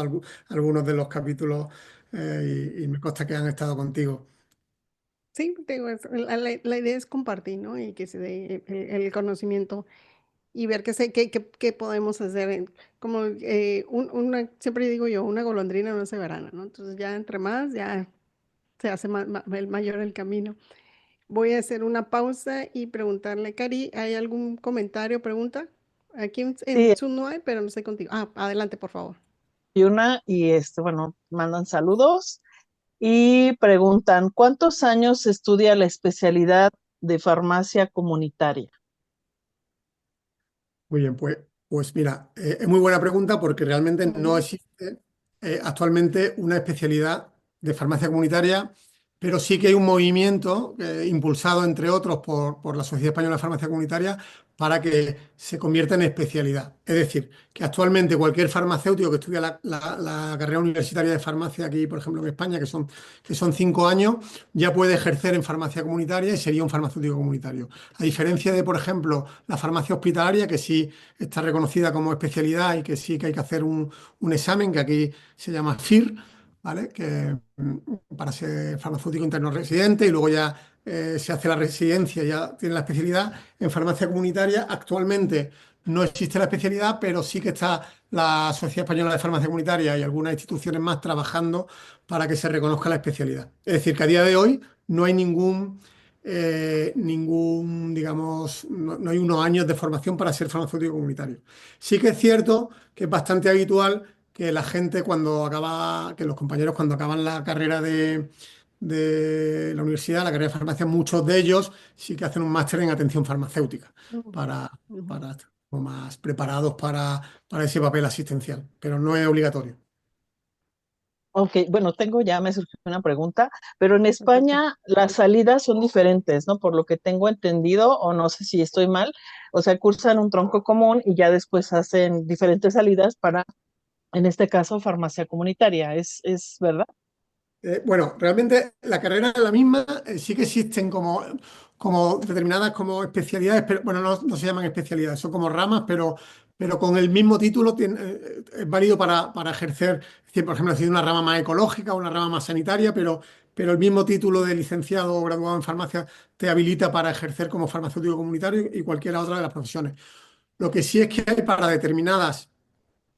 algunos de los capítulos y me consta que han estado contigo. Sí, te digo, la idea es compartir, ¿no? Y que se dé el conocimiento y ver qué podemos hacer. Como siempre digo yo, una golondrina no se verana, ¿no? Entonces ya entre más, ya se hace el mayor el camino. Voy a hacer una pausa y preguntarle, Cari, ¿hay algún comentario, pregunta? Aquí en Sí, Zoom no hay, pero no sé contigo. Ah, adelante, por favor. hay una y bueno, mandan saludos y preguntan, ¿cuántos años estudia la especialidad de farmacia comunitaria? Muy bien, pues mira, es muy buena pregunta porque realmente no Ujú, existe actualmente una especialidad de farmacia comunitaria, pero sí que hay un movimiento impulsado, entre otros, por la Sociedad Española de Farmacia Comunitaria para que se convierta en especialidad. Es decir, que actualmente cualquier farmacéutico que estudia la carrera universitaria de farmacia aquí, por ejemplo, en España, que son 5 años, ya puede ejercer en farmacia comunitaria y sería un farmacéutico comunitario. A diferencia de, por ejemplo, la farmacia hospitalaria, que sí está reconocida como especialidad y que sí que hay que hacer un examen, que aquí se llama FIR, ¿vale? Para ser farmacéutico interno residente y luego ya se hace la residencia, ya tiene la especialidad. En farmacia comunitaria actualmente no existe la especialidad, pero sí que está la Sociedad Española de Farmacia Comunitaria y algunas instituciones más trabajando para que se reconozca la especialidad. Es decir, que a día de hoy no hay digamos, no hay unos años de formación para ser farmacéutico comunitario. Sí que es cierto que es bastante habitual que la gente que los compañeros cuando acaban la carrera de la universidad, la carrera de farmacia, muchos de ellos sí que hacen un máster en atención farmacéutica ujú, para, ujú. para estar como más preparados para ese papel asistencial, pero no es obligatorio. Ok, bueno, me surgió una pregunta, pero en Perfecto. España las salidas son diferentes, ¿no? Por lo que tengo entendido, o no sé si estoy mal, o sea, cursan un tronco común y ya después hacen diferentes salidas para, en este caso, farmacia comunitaria, ¿es verdad? Bueno, realmente la carrera es la misma, sí que existen como determinadas como especialidades, pero bueno, no se llaman especialidades, son como ramas, pero con el mismo título es válido para ejercer, es decir, por ejemplo, si es una rama más ecológica o una rama más sanitaria, pero el mismo título de licenciado o graduado en farmacia te habilita para ejercer como farmacéutico comunitario y cualquiera otra de las profesiones. Lo que sí es que hay para determinadas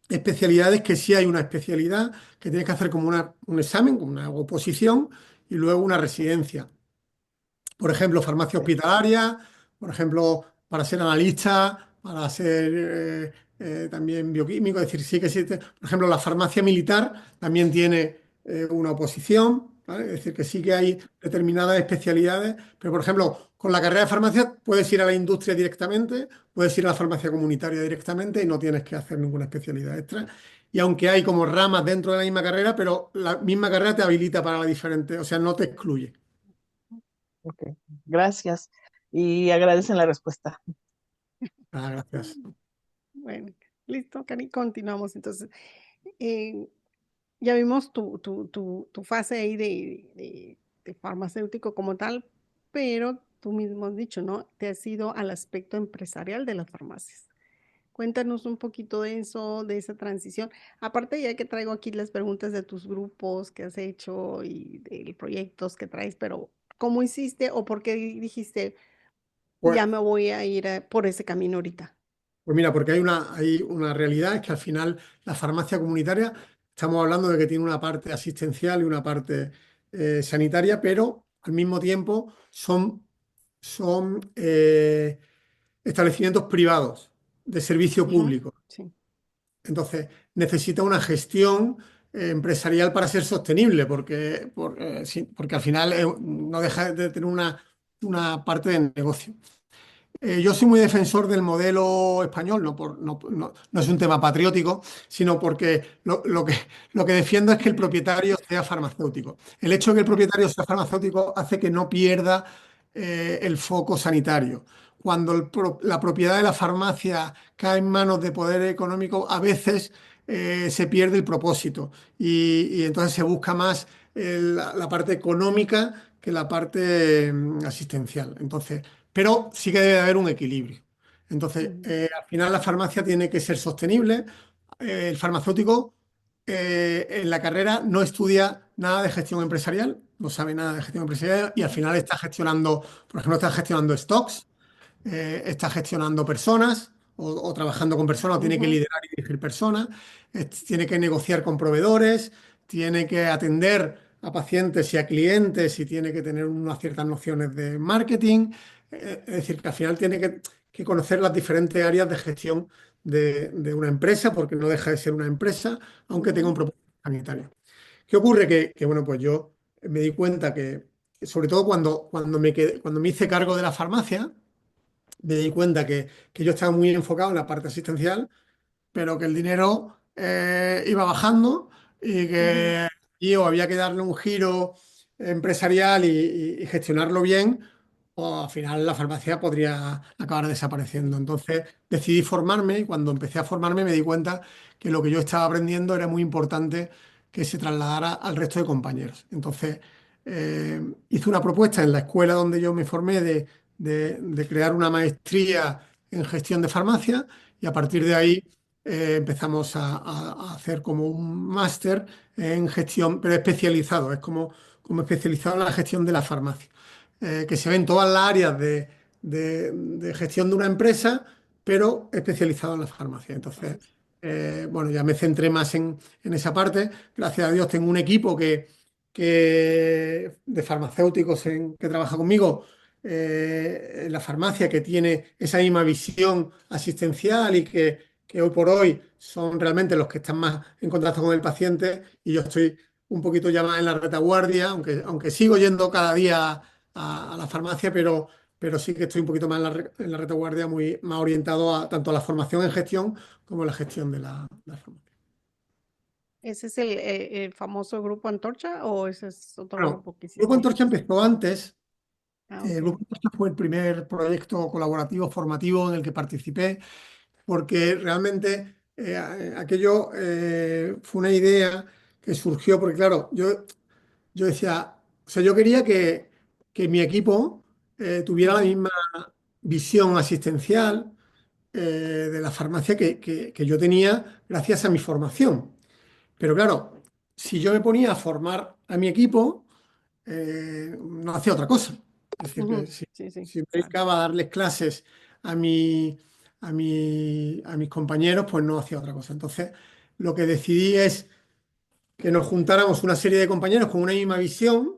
especialidades que sí hay una especialidad que tienes que hacer como un examen, como una oposición y luego una residencia. Por ejemplo, farmacia Ok, hospitalaria, por ejemplo, para ser analista, para ser también bioquímico, es decir, sí que existe. Por ejemplo, la farmacia militar también tiene una oposición, ¿vale? Es decir, que sí que hay determinadas especialidades, pero por ejemplo, con la carrera de farmacia puedes ir a la industria directamente, puedes ir a la farmacia comunitaria directamente y no tienes que hacer ninguna especialidad extra. Y aunque hay como ramas dentro de la misma carrera, pero la misma carrera te habilita para la diferente, o sea, no te excluye. ok, gracias. Y agradecen la respuesta. Ah, gracias. Bueno, listo, Cari, continuamos. Entonces, eh, ya vimos tu fase ahí de farmacéutico como tal, pero tú mismo has dicho, ¿no? Te has ido al aspecto empresarial de las farmacias. Cuéntanos un poquito de eso, de esa transición. Aparte, ya que traigo aquí las preguntas de tus grupos que has hecho y de proyectos que traes, pero ¿cómo hiciste o por qué dijiste, Pues, ya me voy a ir por ese camino ahorita? Pues mira, porque hay una realidad, es que al final la farmacia comunitaria, estamos hablando de que tiene una parte asistencial y una parte sanitaria, pero al mismo tiempo son establecimientos privados de servicio Ujú, público. sí. Entonces, necesita una gestión empresarial para ser sostenible, porque al final no deja de tener una parte de negocio. Yo soy muy defensor del modelo español, no es un tema patriótico, sino porque lo que defiendo es que el propietario sea farmacéutico. El hecho de que el propietario sea farmacéutico hace que no pierda el foco sanitario. Cuando la propiedad de la farmacia cae en manos de poder económico, a veces se pierde el propósito y entonces se busca más la parte económica que la parte asistencial. Entonces, pero sí que debe haber un equilibrio. Entonces, Ujú, al final la farmacia tiene que ser sostenible. El farmacéutico en la carrera no estudia nada de gestión empresarial, no sabe nada de gestión empresarial y al ujú, final está gestionando, por ejemplo, está gestionando stocks, está gestionando personas o trabajando con personas, o tiene que ujú, liderar y dirigir personas, tiene que negociar con proveedores, tiene que atender a pacientes y a clientes y tiene que tener unas ciertas nociones de marketing. Es decir, que al final tiene que conocer las diferentes áreas de gestión de una empresa, porque no deja de ser una empresa, aunque tenga un ujú, propósito sanitario. ¿Qué ocurre? Bueno, pues yo me di cuenta que, sobre todo cuando me hice cargo de la farmacia, me di cuenta que yo estaba muy enfocado en la parte asistencial, pero que el dinero iba bajando y ujú, que yo había que darle un giro empresarial y gestionarlo bien, o al final la farmacia podría acabar desapareciendo. Entonces decidí formarme y cuando empecé a formarme me di cuenta que lo que yo estaba aprendiendo era muy importante que se trasladara al resto de compañeros. Entonces hice una propuesta en la escuela donde yo me formé de crear una maestría en gestión de farmacia y a partir de ahí empezamos a hacer como un máster en gestión, pero especializado, es como especializado en la gestión de la farmacia, que se ve en todas las áreas de gestión de una empresa, pero especializado en la farmacia. Entonces, bueno, ya me centré más en esa parte. Gracias a Dios tengo un equipo de farmacéuticos que trabaja conmigo en la farmacia, que tiene esa misma visión asistencial y que hoy por hoy son realmente los que están más en contacto con el paciente y yo estoy un poquito ya más en la retaguardia, aunque sigo yendo cada día a la farmacia, pero sí que estoy un poquito más en la retaguardia, muy más orientado a tanto a la formación en gestión como a la gestión de la farmacia. ¿Ese es el famoso Grupo Antorcha o ese es otro Bueno, grupo que Grupo hiciste? Antorcha empezó antes. Ah, El ok. Grupo Antorcha fue el primer proyecto colaborativo formativo en el que participé, porque realmente aquello fue una idea que surgió, porque claro, yo decía, o sea, yo quería que mi equipo tuviera la Ujú, misma visión asistencial de la farmacia que yo tenía gracias a mi formación. Pero claro, si yo me ponía a formar a mi equipo, no hacía otra cosa. Es decir, que ujú. si, Sí, sí, si me claro. dedicaba a darles clases a, a mis compañeros, pues no hacía otra cosa. Entonces, lo que decidí es que nos juntáramos una serie de compañeros con una misma visión,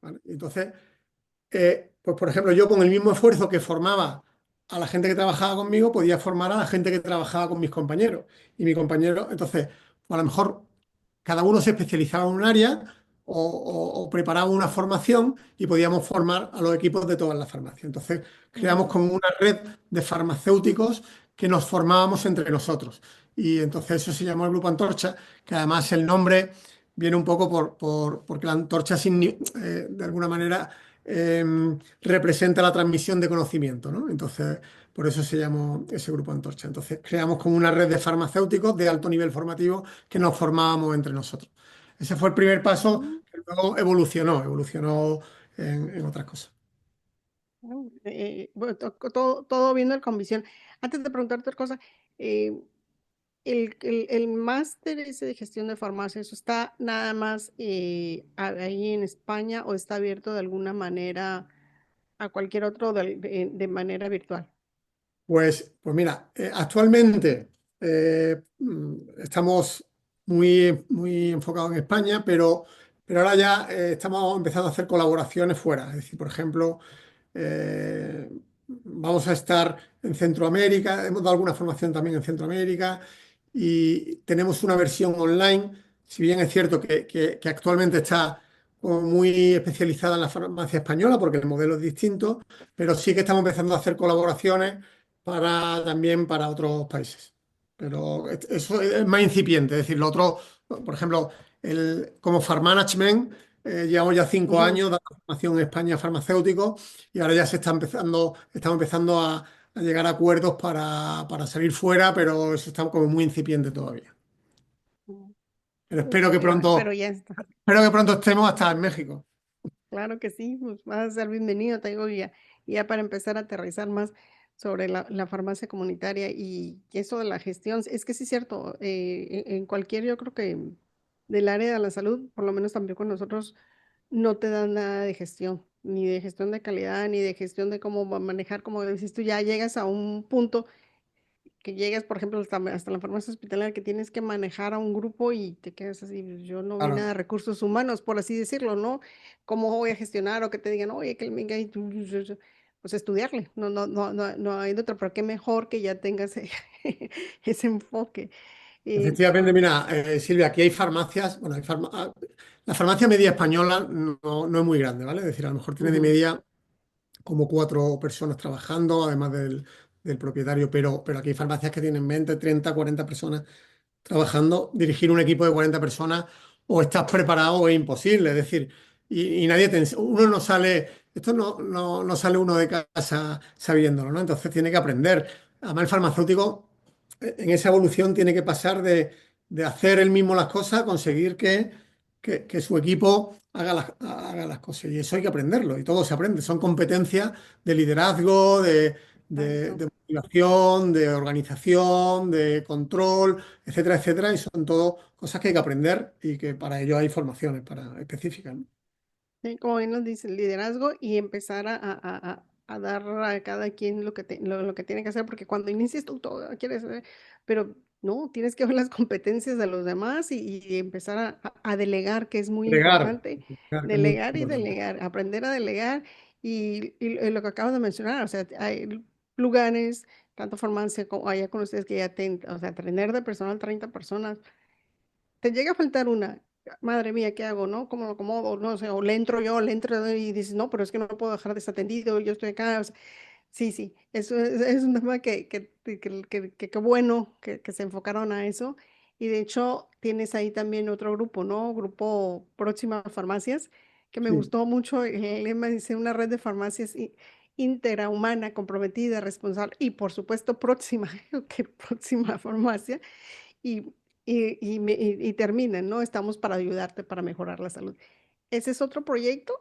¿vale? Entonces, pues por ejemplo, yo con el mismo esfuerzo que formaba a la gente que trabajaba conmigo, podía formar a la gente que trabajaba con mis compañeros. Y mi compañero, entonces, pues a lo mejor cada uno se especializaba en un área o preparaba una formación y podíamos formar a los equipos de todas las farmacias. Entonces, creamos Ujú, como una red de farmacéuticos que nos formábamos entre nosotros. Y entonces eso se llamó el Grupo Antorcha, que además el nombre viene un poco porque la antorcha de alguna manera eh, representa la transmisión de conocimiento, ¿no? Entonces, por eso se llamó ese Grupo Antorcha. Entonces, creamos como una red de farmacéuticos de alto nivel formativo que nos formábamos entre nosotros. Ese fue el primer paso ujú. que luego evolucionó en otras cosas. Bueno, todo viendo con visión. Antes de preguntarte otra cosa, eh, el máster ese de gestión de farmacia, ¿eso está nada más ahí en España o está abierto de alguna manera a cualquier otro de manera virtual? Pues mira, actualmente estamos muy enfocados en España, pero ahora ya estamos empezando a hacer colaboraciones fuera. Es decir, por ejemplo, vamos a estar en Centroamérica, hemos dado alguna formación también en Centroamérica y tenemos una versión online, si bien es cierto que actualmente está como muy especializada en la farmacia española porque el modelo es distinto, pero sí que estamos empezando a hacer colaboraciones también para otros países. Pero eso es más incipiente, es decir, lo otro, por ejemplo, como Farmanagement, llevamos ya 5 años Ujú. dando formación en España a farmacéuticos y ahora ya estamos empezando a llegar a acuerdos para salir fuera, pero eso está como muy incipiente todavía. Pero pero ya está. espero que pronto estemos hasta en México. Claro que sí, pues vas a ser bienvenido, te digo, ya para empezar a aterrizar más sobre la farmacia comunitaria y eso de la gestión, es que sí es cierto, en cualquier, yo creo que del área de la salud, por lo menos también con nosotros, no te dan nada de gestión, ni de gestión de calidad, ni de gestión de cómo manejar, como decís tú, ya llegas a un punto que llegas, por ejemplo, hasta la farmacia hospitalaria, que tienes que manejar a un grupo y te quedas así, pues, yo no vi nada Claro. de recursos humanos, por así decirlo, ¿no? ¿Cómo voy a gestionar o que te digan, oye, que venga y pues estudiarle, no hay de otra, pero qué mejor que ya tengas ese enfoque. Eh, Efectivamente, mira, Silvia, aquí hay farmacias, bueno, la farmacia media española no es muy grande, ¿vale? Es decir, a lo mejor tiene de Ujú, media como 4 personas trabajando, además del propietario, pero aquí hay farmacias que tienen 20, 30, 40 personas trabajando. Dirigir un equipo de 40 personas o estás preparado o es imposible, es decir, y nadie uno no sale, esto no sale uno de casa sabiéndolo, ¿no? Entonces tiene que aprender. Además, el farmacéutico en esa evolución tiene que pasar de hacer él mismo las cosas a conseguir que su equipo haga las cosas. Y eso hay que aprenderlo, y todo se aprende. Son competencias de liderazgo, exacto. de motivación, de organización, de control, etcétera, etcétera. Y son todo cosas que hay que aprender y que para ello hay formaciones específicas, ¿no? Sí, como bien nos dice, liderazgo y empezar a dar a cada quien lo que tiene que hacer, porque cuando inicias tú todo quieres, pero no, tienes que ver las competencias de los demás y empezar a delegar, que es muy importante, Delegar, que es muy delegar y importante. delegar, aprender a delegar y lo que acabas de mencionar, o sea, hay lugares, tanto farmacia como allá con ustedes que ya o sea, tener de personal 30 personas te llega a faltar una, madre mía, ¿qué hago, no? ¿Cómo lo acomodo? No sé, o le entro yo, le entro y dices, no, pero es que no puedo dejar desatendido, yo estoy acá. O sea, sí, sí, eso es un tema que qué bueno que se enfocaron a eso. Y de hecho, tienes ahí también otro grupo, ¿no? Grupo Próxima Farmacias, que me Sí. gustó mucho. El lema dice una red de farmacias interahumana, comprometida, responsable y por supuesto próxima, que próxima farmacia y, y terminen, ¿no? Estamos para ayudarte para mejorar la salud. ¿Ese es otro proyecto?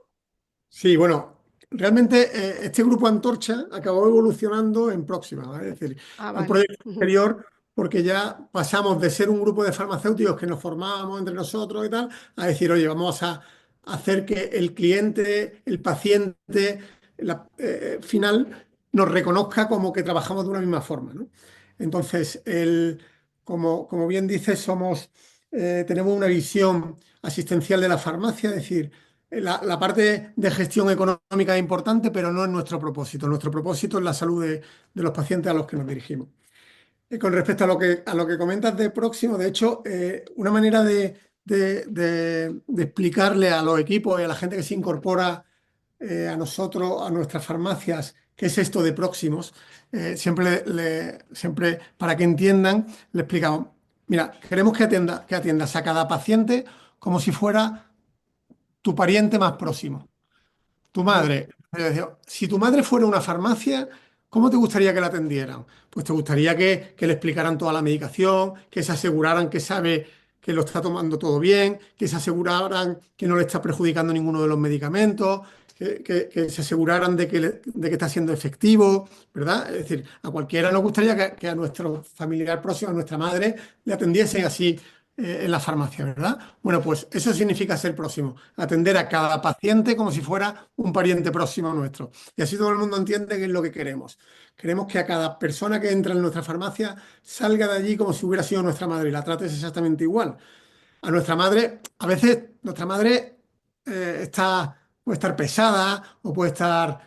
Sí, bueno, realmente este grupo Antorcha acabó evolucionando en Próxima, ¿vale? Es decir, Ah, es un vale. proyecto Ujú, anterior porque ya pasamos de ser un grupo de farmacéuticos que nos formábamos entre nosotros y tal, a decir, oye, vamos a hacer que el cliente, el paciente final nos reconozca como que trabajamos de una misma forma, ¿no? Entonces, como bien dices, tenemos una visión asistencial de la farmacia, es decir, la parte de gestión económica es importante, pero no es nuestro propósito. Nuestro propósito es la salud de los pacientes a los que nos dirigimos. Con respecto a lo que comentas de próximo, de hecho, una manera de explicarle a los equipos y a la gente que se incorpora a nosotros, a nuestras farmacias, qué es esto de próximos, siempre para que entiendan, le explicamos, mira, queremos que atiendas a cada paciente como si fuera tu pariente más próximo. Tu ujú, madre, si tu madre fuera una farmacia, ¿cómo te gustaría que la atendieran? Pues te gustaría que le explicaran toda la medicación, que se aseguraran que sabe que lo está tomando todo bien, que se aseguraran que no le está perjudicando ninguno de los medicamentos, que se aseguraran de que está siendo efectivo, ¿verdad? Es decir, a cualquiera nos gustaría que a nuestro familiar próximo, a nuestra madre, le atendiesen así en la farmacia, ¿verdad? Bueno, pues eso significa ser próximo, atender a cada paciente como si fuera un pariente próximo nuestro. Y así todo el mundo entiende qué es lo que queremos. Queremos que a cada persona que entra en nuestra farmacia salga de allí como si hubiera sido nuestra madre y la trates exactamente igual. A nuestra madre, a veces nuestra madre puede estar pesada o puede estar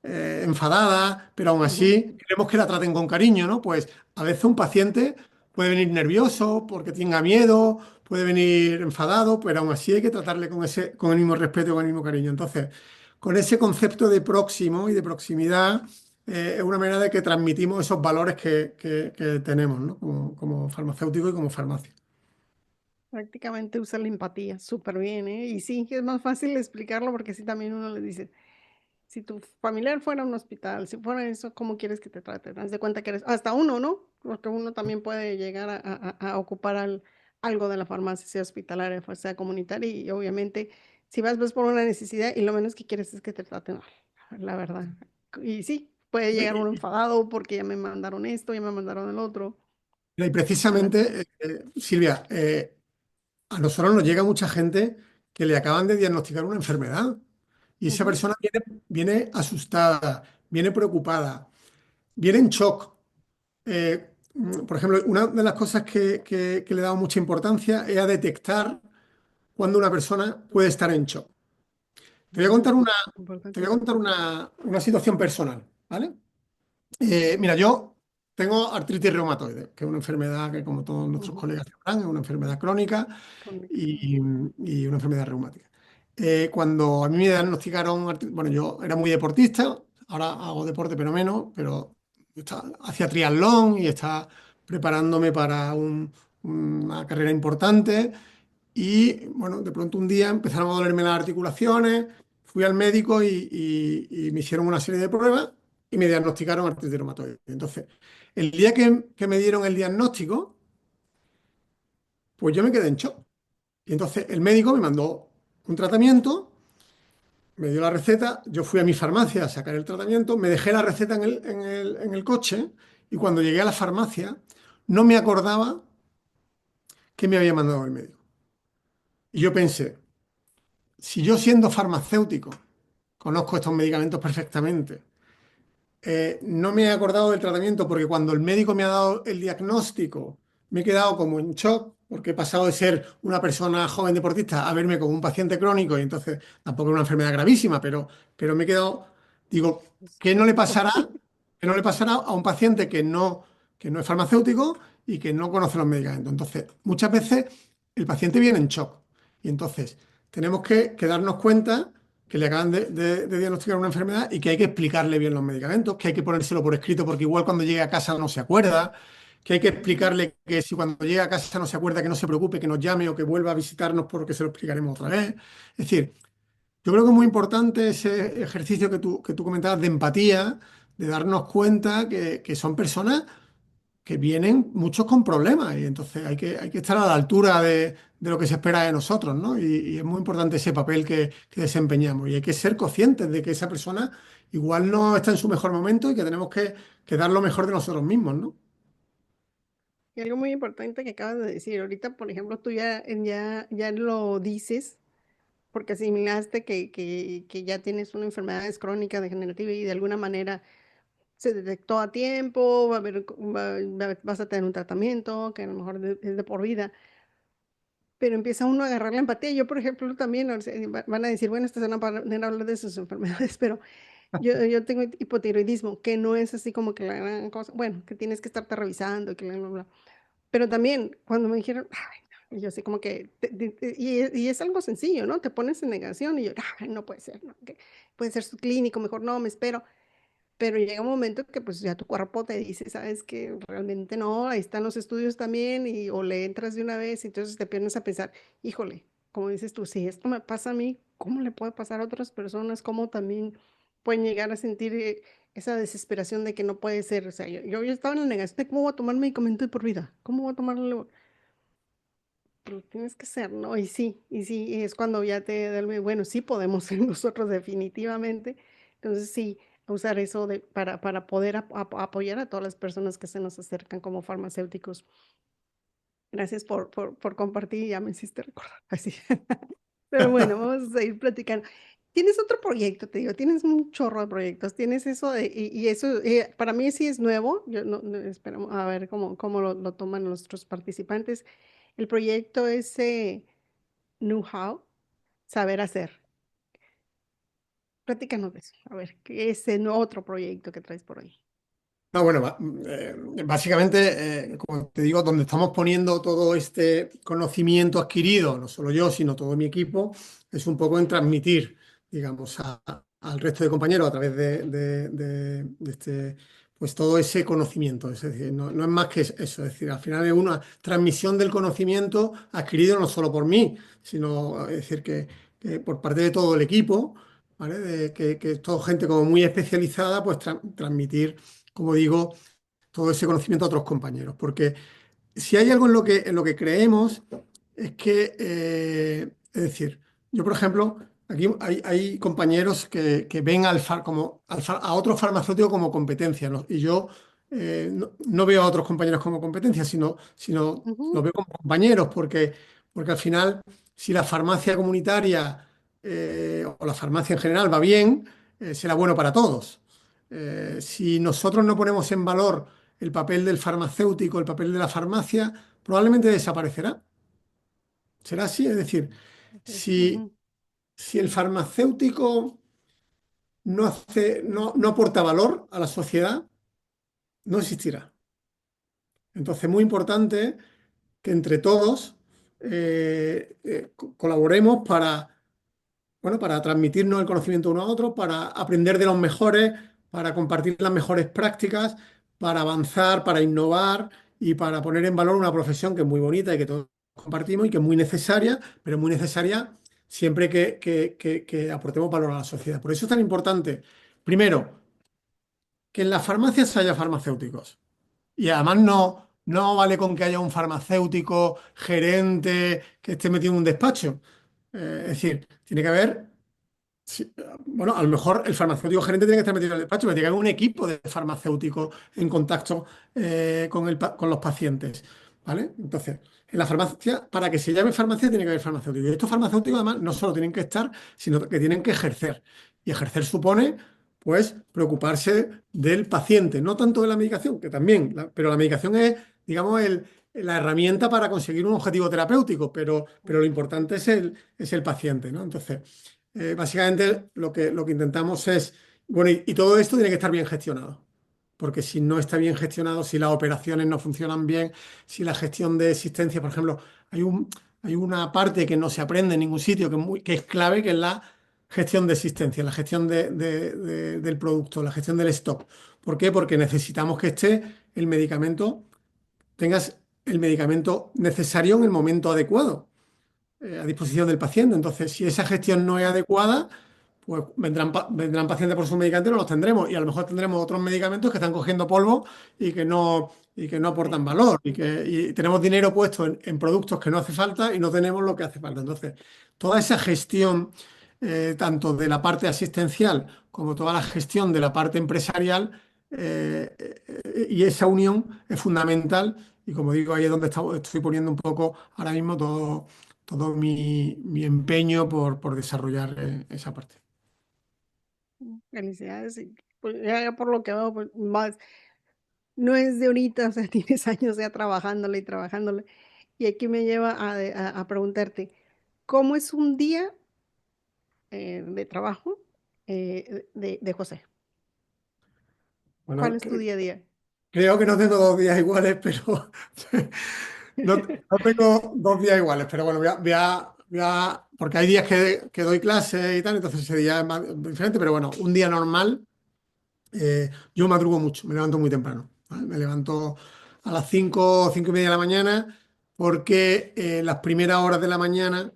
enfadada, pero aún ujú. así queremos que la traten con cariño, ¿no? Pues a veces un paciente puede venir nervioso porque tenga miedo, puede venir enfadado, pero aún así hay que tratarle con el mismo respeto y con el mismo cariño. Entonces, con ese concepto de próximo y de proximidad, es una manera de que transmitimos esos valores que tenemos, ¿no? Como farmacéutico y como farmacia. Prácticamente usa la empatía súper bien, ¿eh? Y sí, que es más fácil explicarlo porque sí, también uno le dice, si tu familiar fuera a un hospital, si fuera eso, ¿cómo quieres que te traten? Haz de cuenta que eres, hasta uno, ¿no? porque uno también puede llegar a ocupar algo de la farmacia, sea hospitalaria, sea comunitaria, y obviamente si vas por una necesidad y lo menos que quieres es que te traten mal, la verdad. Y sí, puede llegar uno enfadado porque ya me mandaron esto, ya me mandaron el otro, Y ¿verdad? precisamente, Silvia, a nosotros nos llega mucha gente que le acaban de diagnosticar una enfermedad y esa Ujú, persona viene asustada, viene preocupada, viene en shock. Por ejemplo, una de las cosas que le damos mucha importancia es a detectar cuando una persona puede estar en shock. Te voy a ujú, contar te voy a importante. contar una situación personal, ¿vale? Mira, yo tengo artritis reumatoide, que es una enfermedad que, como todos nuestros Ujú, colegas sabrán, es una enfermedad crónica y, y una enfermedad reumática. Cuando a mí me diagnosticaron, bueno, yo era muy deportista, ahora hago deporte pero menos, pero hacía triatlón y estaba preparándome para una carrera importante y bueno, de pronto un día empezaron a dolerme las articulaciones, fui al médico y me hicieron una serie de pruebas y me diagnosticaron artritis reumatoide. Entonces, el día que me dieron el diagnóstico, pues yo me quedé en shock. Y entonces el médico me mandó un tratamiento, me dio la receta, yo fui a mi farmacia a sacar el tratamiento, me dejé la receta en el coche y cuando llegué a la farmacia no me acordaba que me había mandado el médico. Y yo pensé, si yo siendo farmacéutico conozco estos medicamentos perfectamente, no me he acordado del tratamiento porque cuando el médico me ha dado el diagnóstico me he quedado como en shock porque he pasado de ser una persona joven deportista a verme como un paciente crónico y entonces tampoco es una enfermedad gravísima, pero me he quedado, digo, ¿qué no le pasará? ¿Qué no le pasará a un paciente que no es farmacéutico y que no conoce los medicamentos? Entonces, muchas veces el paciente viene en shock y entonces tenemos que darnos cuenta que le acaban de diagnosticar una enfermedad y que hay que explicarle bien los medicamentos, que hay que ponérselo por escrito porque igual cuando llegue a casa no se acuerda, que hay que Ujú. explicarle que si cuando llegue a casa no se acuerda que no se preocupe, que nos llame o que vuelva a visitarnos porque se lo explicaremos otra vez. Es decir, yo creo que es muy importante ese ejercicio que tú comentabas de empatía, de darnos cuenta que son personas que vienen muchos con problemas y entonces hay que estar a la altura de lo que se espera de nosotros, ¿no? Y es muy importante ese papel que desempeñamos y hay que ser conscientes de que esa persona igual no está en su mejor momento y que tenemos que dar lo mejor de nosotros mismos, ¿no? Y algo muy importante que acabas de decir, ahorita, por ejemplo, tú ya lo dices porque asimilaste que ya tienes una enfermedad es crónica degenerativa y de alguna manera se detectó a tiempo, va a haber, vas a tener un tratamiento que a lo mejor es de por vida, pero empieza uno a agarrar la empatía. Yo, por ejemplo, también, o sea, van a decir, bueno, esta es una manera hablar de sus enfermedades, pero yo tengo hipotiroidismo, que no es así como que la gran cosa, bueno, que tienes que estarte revisando, que bla, bla, bla. Pero también, cuando me dijeron, ay, no, y yo así como que, y es algo sencillo, ¿no? Te pones en negación y yo, ay, no puede ser, ¿no? Que puede ser su clínico, mejor no, me espero. Pero llega un momento que pues ya tu cuerpo te dice, sabes que realmente no, ahí están los estudios también, y o le entras de una vez, y entonces te pones a pensar, híjole, como dices tú, si esto me pasa a mí, ¿cómo le puede pasar a otras personas? ¿Cómo también pueden llegar a sentir esa desesperación de que no puede ser? O sea, yo estaba en la negación de cómo voy a tomar medicamento de por vida, cómo voy a tomarlo, pero tienes que ser, ¿no? Y sí, es cuando ya te da el, bueno, sí podemos ser nosotros definitivamente. Entonces sí, usar eso para poder apoyar a todas las personas que se nos acercan como farmacéuticos. Gracias por compartir, ya me hiciste recordar. Así. Pero bueno, vamos a seguir platicando. Tienes otro proyecto, te digo, tienes un chorro de proyectos, tienes eso de, y eso para mí sí es nuevo, yo esperamos a ver cómo lo toman nuestros participantes. El proyecto es know-how, saber hacer. Platícanos de eso. A ver, ¿qué es ese otro proyecto que traes por ahí? No, bueno, básicamente, como te digo, donde estamos poniendo todo este conocimiento adquirido, no solo yo, sino todo mi equipo, es un poco en transmitir, digamos, al resto de compañeros a través de este, pues todo ese conocimiento. Es decir, no es más que eso, es decir, al final es una transmisión del conocimiento adquirido no solo por mí, sino, es decir, que por parte de todo el equipo, ¿vale? Que es todo gente como muy especializada, pues transmitir como digo, todo ese conocimiento a otros compañeros. Porque si hay algo en lo que creemos, es que, es decir, yo, por ejemplo, aquí hay compañeros que ven a otros farmacéuticos como competencia, ¿no? Y yo no veo a otros compañeros como competencia, sino Ujú. los veo como compañeros, porque al final, si la farmacia comunitaria o la farmacia en general va bien, será bueno para todos. Si nosotros no ponemos en valor el papel del farmacéutico, el papel de la farmacia, probablemente desaparecerá. Será así, es decir, si, Ujú. si el farmacéutico no aporta valor a la sociedad, no existirá. Entonces, muy importante que entre todos colaboremos bueno, para transmitirnos el conocimiento uno a otro, para aprender de los mejores, para compartir las mejores prácticas, para avanzar, para innovar y para poner en valor una profesión que es muy bonita y que todos compartimos y que es muy necesaria, pero muy necesaria siempre que aportemos valor a la sociedad. Por eso es tan importante, primero, que en las farmacias haya farmacéuticos. Y además no vale con que haya un farmacéutico gerente que esté metido en un despacho. Es decir, tiene que haber. Sí, bueno, a lo mejor el farmacéutico gerente tiene que estar metido en el despacho, pero tiene que haber un equipo de farmacéuticos en contacto con los pacientes, ¿vale? Entonces, en la farmacia, para que se llame farmacia, tiene que haber farmacéuticos. Y estos farmacéuticos, además, no solo tienen que estar, sino que tienen que ejercer. Y ejercer supone, pues, preocuparse del paciente, no tanto de la medicación, que también, pero la medicación es, digamos, la herramienta para conseguir un objetivo terapéutico, pero lo importante es el paciente, ¿no? Entonces, básicamente lo que intentamos es, bueno, y todo esto tiene que estar bien gestionado, porque si no está bien gestionado, si las operaciones no funcionan bien, si la gestión de existencia, por ejemplo, hay una parte que no se aprende en ningún sitio, que es clave, que es la gestión de existencia, la gestión del producto, la gestión del stock. ¿Por qué? Porque necesitamos que esté el medicamento, tengas el medicamento necesario en el momento adecuado a disposición del paciente. Entonces, si esa gestión no es adecuada, pues vendrán pacientes por sus medicamentos y no los tendremos. Y a lo mejor tendremos otros medicamentos que están cogiendo polvo y que no aportan Sí. valor. Y tenemos dinero puesto en productos que no hace falta y no tenemos lo que hace falta. Entonces, toda esa gestión, tanto de la parte asistencial como toda la gestión de la parte empresarial, y esa unión es fundamental. Y como digo, ahí es donde estoy poniendo un poco ahora mismo todo mi empeño por desarrollar esa parte. Felicidades. Y, pues, ya por lo que veo, pues, más, no es de ahorita, o sea, tienes años ya trabajándole y trabajándole. Y aquí me lleva a preguntarte, ¿cómo es un día de trabajo de José? ¿Cuál Bueno, es tu día a día? creo que no tengo 2 días iguales, pero no tengo 2 días iguales, pero bueno, porque hay días que doy clases y tal, entonces ese día es más diferente, pero bueno, un día normal. Yo madrugo mucho, me levanto muy temprano, ¿vale? Me levanto a las 5, 5:30 de la mañana, porque las primeras horas de la mañana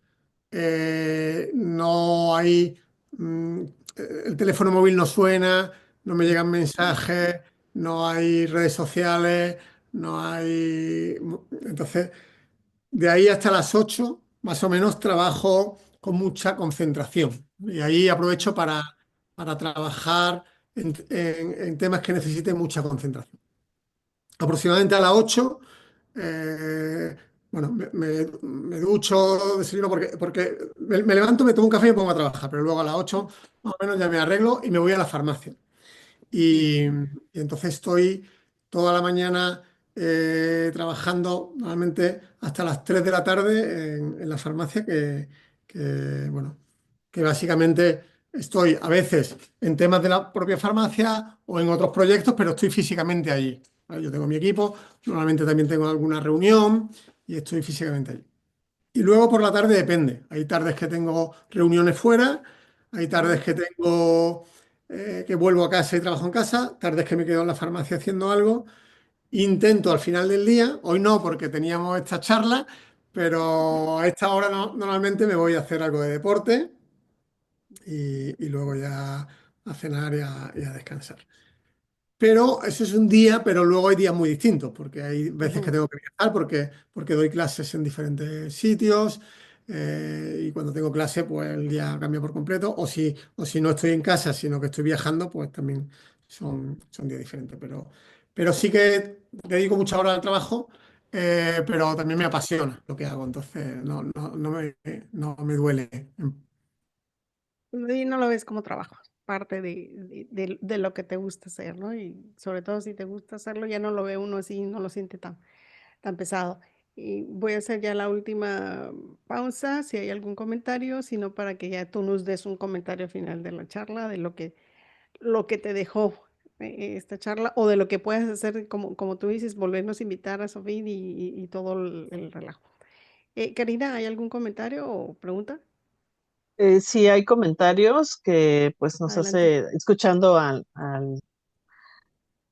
no hay, mm, el teléfono móvil no suena, no me llegan mensajes, no hay redes sociales, no hay. Entonces, de ahí hasta las 8, más o menos, trabajo con mucha concentración. Y ahí aprovecho para trabajar en temas que necesiten mucha concentración. Aproximadamente a las 8, eh, bueno, me ducho, desayuno, porque me levanto, me tomo un café y me pongo a trabajar, pero luego a las 8 más o menos ya me arreglo y me voy a la farmacia. Y, y entonces estoy toda la mañana trabajando, normalmente hasta las 3 de la tarde en la farmacia, bueno, que básicamente estoy a veces en temas de la propia farmacia o en otros proyectos, pero estoy físicamente allí, ¿vale? Yo tengo mi equipo, normalmente también tengo alguna reunión y estoy físicamente allí. Y luego por la tarde depende. Hay tardes que tengo reuniones fuera, hay tardes Ujú. que tengo que vuelvo a casa y trabajo en casa, tardes que me quedo en la farmacia haciendo algo. Intento al final del día, hoy no porque teníamos esta charla, pero a esta hora normalmente me voy a hacer algo de deporte y luego ya a cenar y a descansar. Pero eso es un día, pero luego hay días muy distintos, porque hay veces que Ujú. tengo que viajar porque doy clases en diferentes sitios, y cuando tengo clase, pues el día cambia por completo. O si no estoy en casa, sino que estoy viajando, pues también son días diferentes. Pero sí que dedico muchas horas al trabajo, pero también me apasiona lo que hago, entonces no me duele. Y no lo ves como trabajo, parte de lo que te gusta hacer, ¿no? Y sobre todo si te gusta hacerlo, ya no lo ve uno así, no lo siente tan pesado. Y voy a hacer ya la última pausa, si hay algún comentario, sino para que ya tú nos des un comentario final de la charla, de lo que te dejó esta charla, o de lo que puedes hacer, como tú dices, volvernos a invitar a Sofía y todo el relajo. Karina, ¿hay algún comentario o pregunta? Sí hay comentarios que pues nos Adelante. hace, escuchando a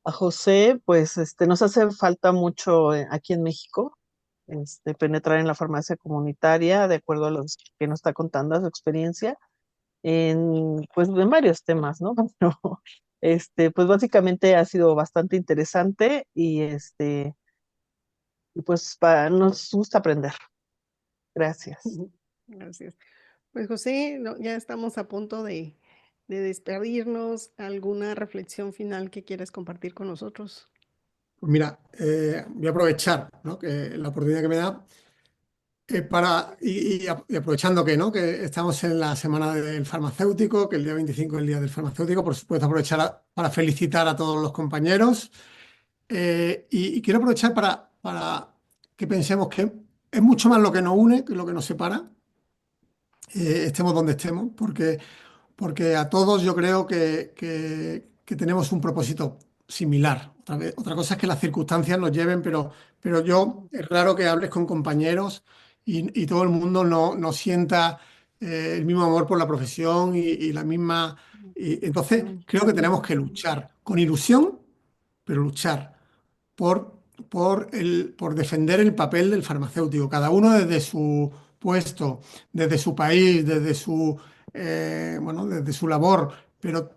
José, pues nos hace falta mucho aquí en México, penetrar en la farmacia comunitaria, de acuerdo a los que nos está contando su experiencia, pues en varios temas, ¿no? Pero, pues básicamente ha sido bastante interesante y pues nos gusta aprender. Gracias. Gracias. Pues José, ya estamos a punto de despedirnos. ¿Alguna reflexión final que quieras compartir con nosotros? Pues mira, voy a aprovechar, ¿no?, que la oportunidad que me da, y aprovechando que, ¿no?, que estamos en la semana del farmacéutico, que el día 25 es el día del farmacéutico, por supuesto aprovechar para felicitar a todos los compañeros, y quiero aprovechar para que pensemos que es mucho más lo que nos une que lo que nos separa, estemos donde estemos, porque a todos yo creo que tenemos un propósito similar. Otra cosa es que las circunstancias nos lleven, pero yo es raro que hables con compañeros y todo el mundo no sienta el mismo amor por la profesión y la misma. Entonces, Pasión. creo que tenemos que luchar con ilusión, pero luchar por, por defender el papel del farmacéutico, cada uno desde su puesto, desde su país, desde su labor,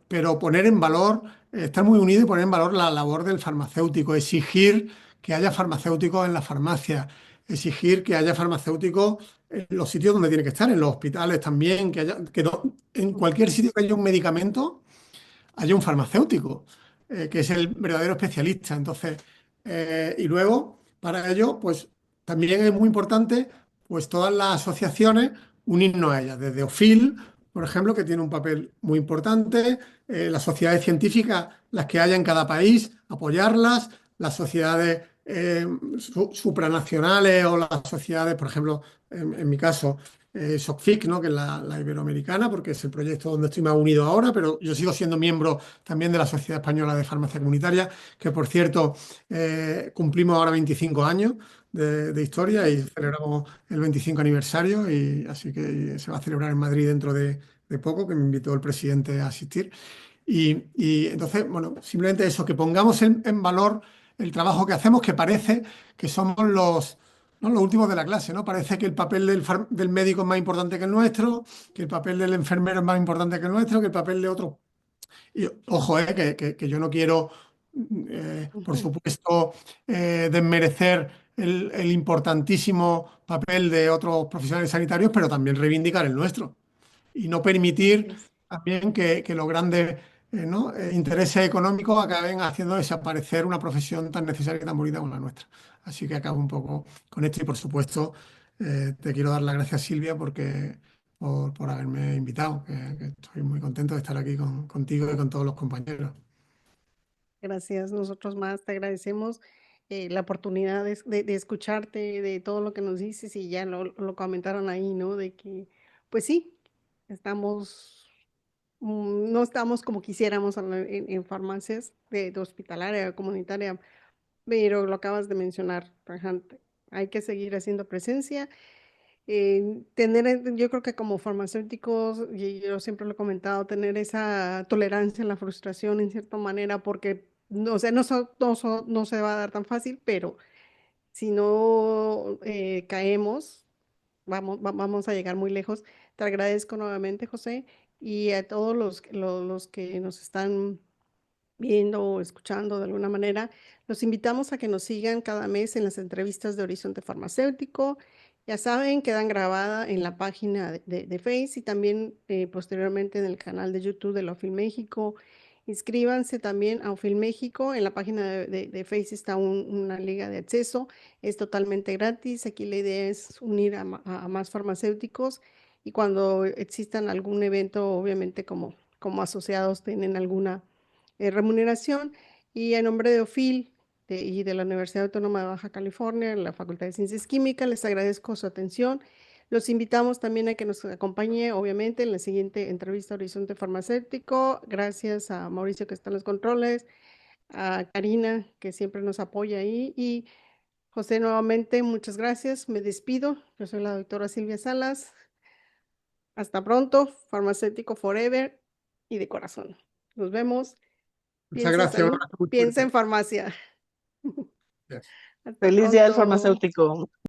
pero poner en valor, estar muy unido y poner en valor la labor del farmacéutico, exigir que haya farmacéuticos en la farmacia, exigir que haya farmacéuticos en los sitios donde tiene que estar, en los hospitales también, en cualquier sitio que haya un medicamento haya un farmacéutico, que es el verdadero especialista. Entonces, y luego, para ello, pues también es muy importante, pues todas las asociaciones unirnos a ellas, desde OFIL, por ejemplo, que tiene un papel muy importante, las sociedades científicas, las que haya en cada país, apoyarlas, las sociedades supranacionales o las sociedades, por ejemplo, en mi caso, SOCFIC, ¿no?, que es la iberoamericana, porque es el proyecto donde estoy más unido ahora, pero yo sigo siendo miembro también de la Sociedad Española de Farmacia Comunitaria, que por cierto cumplimos ahora 25 años de historia y celebramos el 25 aniversario, y así que se va a celebrar en Madrid dentro de poco, que me invitó el presidente a asistir. Y entonces, bueno, simplemente eso, que pongamos en valor el trabajo que hacemos, que parece que somos ¿no?, los últimos de la clase, ¿no? Parece que el papel del médico es más importante que el nuestro, que el papel del enfermero es más importante que el nuestro, que el papel de otro. Y ojo, que yo no quiero, por Ujú. supuesto, desmerecer el importantísimo papel de otros profesionales sanitarios, pero también reivindicar el nuestro y no Así permitir es. también que los grandes ¿no?, intereses económicos acaben haciendo desaparecer una profesión tan necesaria y tan bonita como la nuestra. Así que acabo un poco con esto y, por supuesto, te quiero dar las gracias, Silvia, por haberme invitado, que estoy muy contento de estar aquí contigo y con todos los compañeros. Gracias. Nosotros más te agradecemos la oportunidad de escucharte, de todo lo que nos dices y ya lo comentaron ahí, ¿no? De que, pues sí, estamos, no estamos como quisiéramos en farmacias de hospitalaria, comunitaria, pero lo acabas de mencionar, tajante. Hay que seguir haciendo presencia. Yo creo que como farmacéuticos, y yo siempre lo he comentado, tener esa tolerancia en la frustración en cierta manera, porque no, o sea, no se va a dar tan fácil, pero si no caemos, vamos a llegar muy lejos. Te agradezco nuevamente, José, y a todos los que nos están viendo o escuchando de alguna manera, los invitamos a que nos sigan cada mes en las entrevistas de Horizonte Farmacéutico. Ya saben, quedan grabadas en la página de Face y también posteriormente en el canal de YouTube de la OFIL México. Inscríbanse también a OFIL México. En la página de Face está una liga de acceso. Es totalmente gratis. Aquí la idea es unir a más farmacéuticos y cuando existan algún evento, obviamente como asociados tienen alguna remuneración. Y en nombre de OFIL y de la Universidad Autónoma de Baja California, en la Facultad de Ciencias Químicas, les agradezco su atención. Los invitamos también a que nos acompañe, obviamente, en la siguiente entrevista Horizonte Farmacéutico. Gracias a Mauricio que está en los controles, a Karina que siempre nos apoya ahí y José nuevamente, muchas gracias. Me despido. Yo soy la doctora Silvia Salas. Hasta pronto, farmacéutico forever y de corazón. Nos vemos. Muchas Piensa en gracias, un salud, abrazo muy piensa en fuerte. farmacia. Gracias. Hasta Feliz día del pronto. farmacéutico.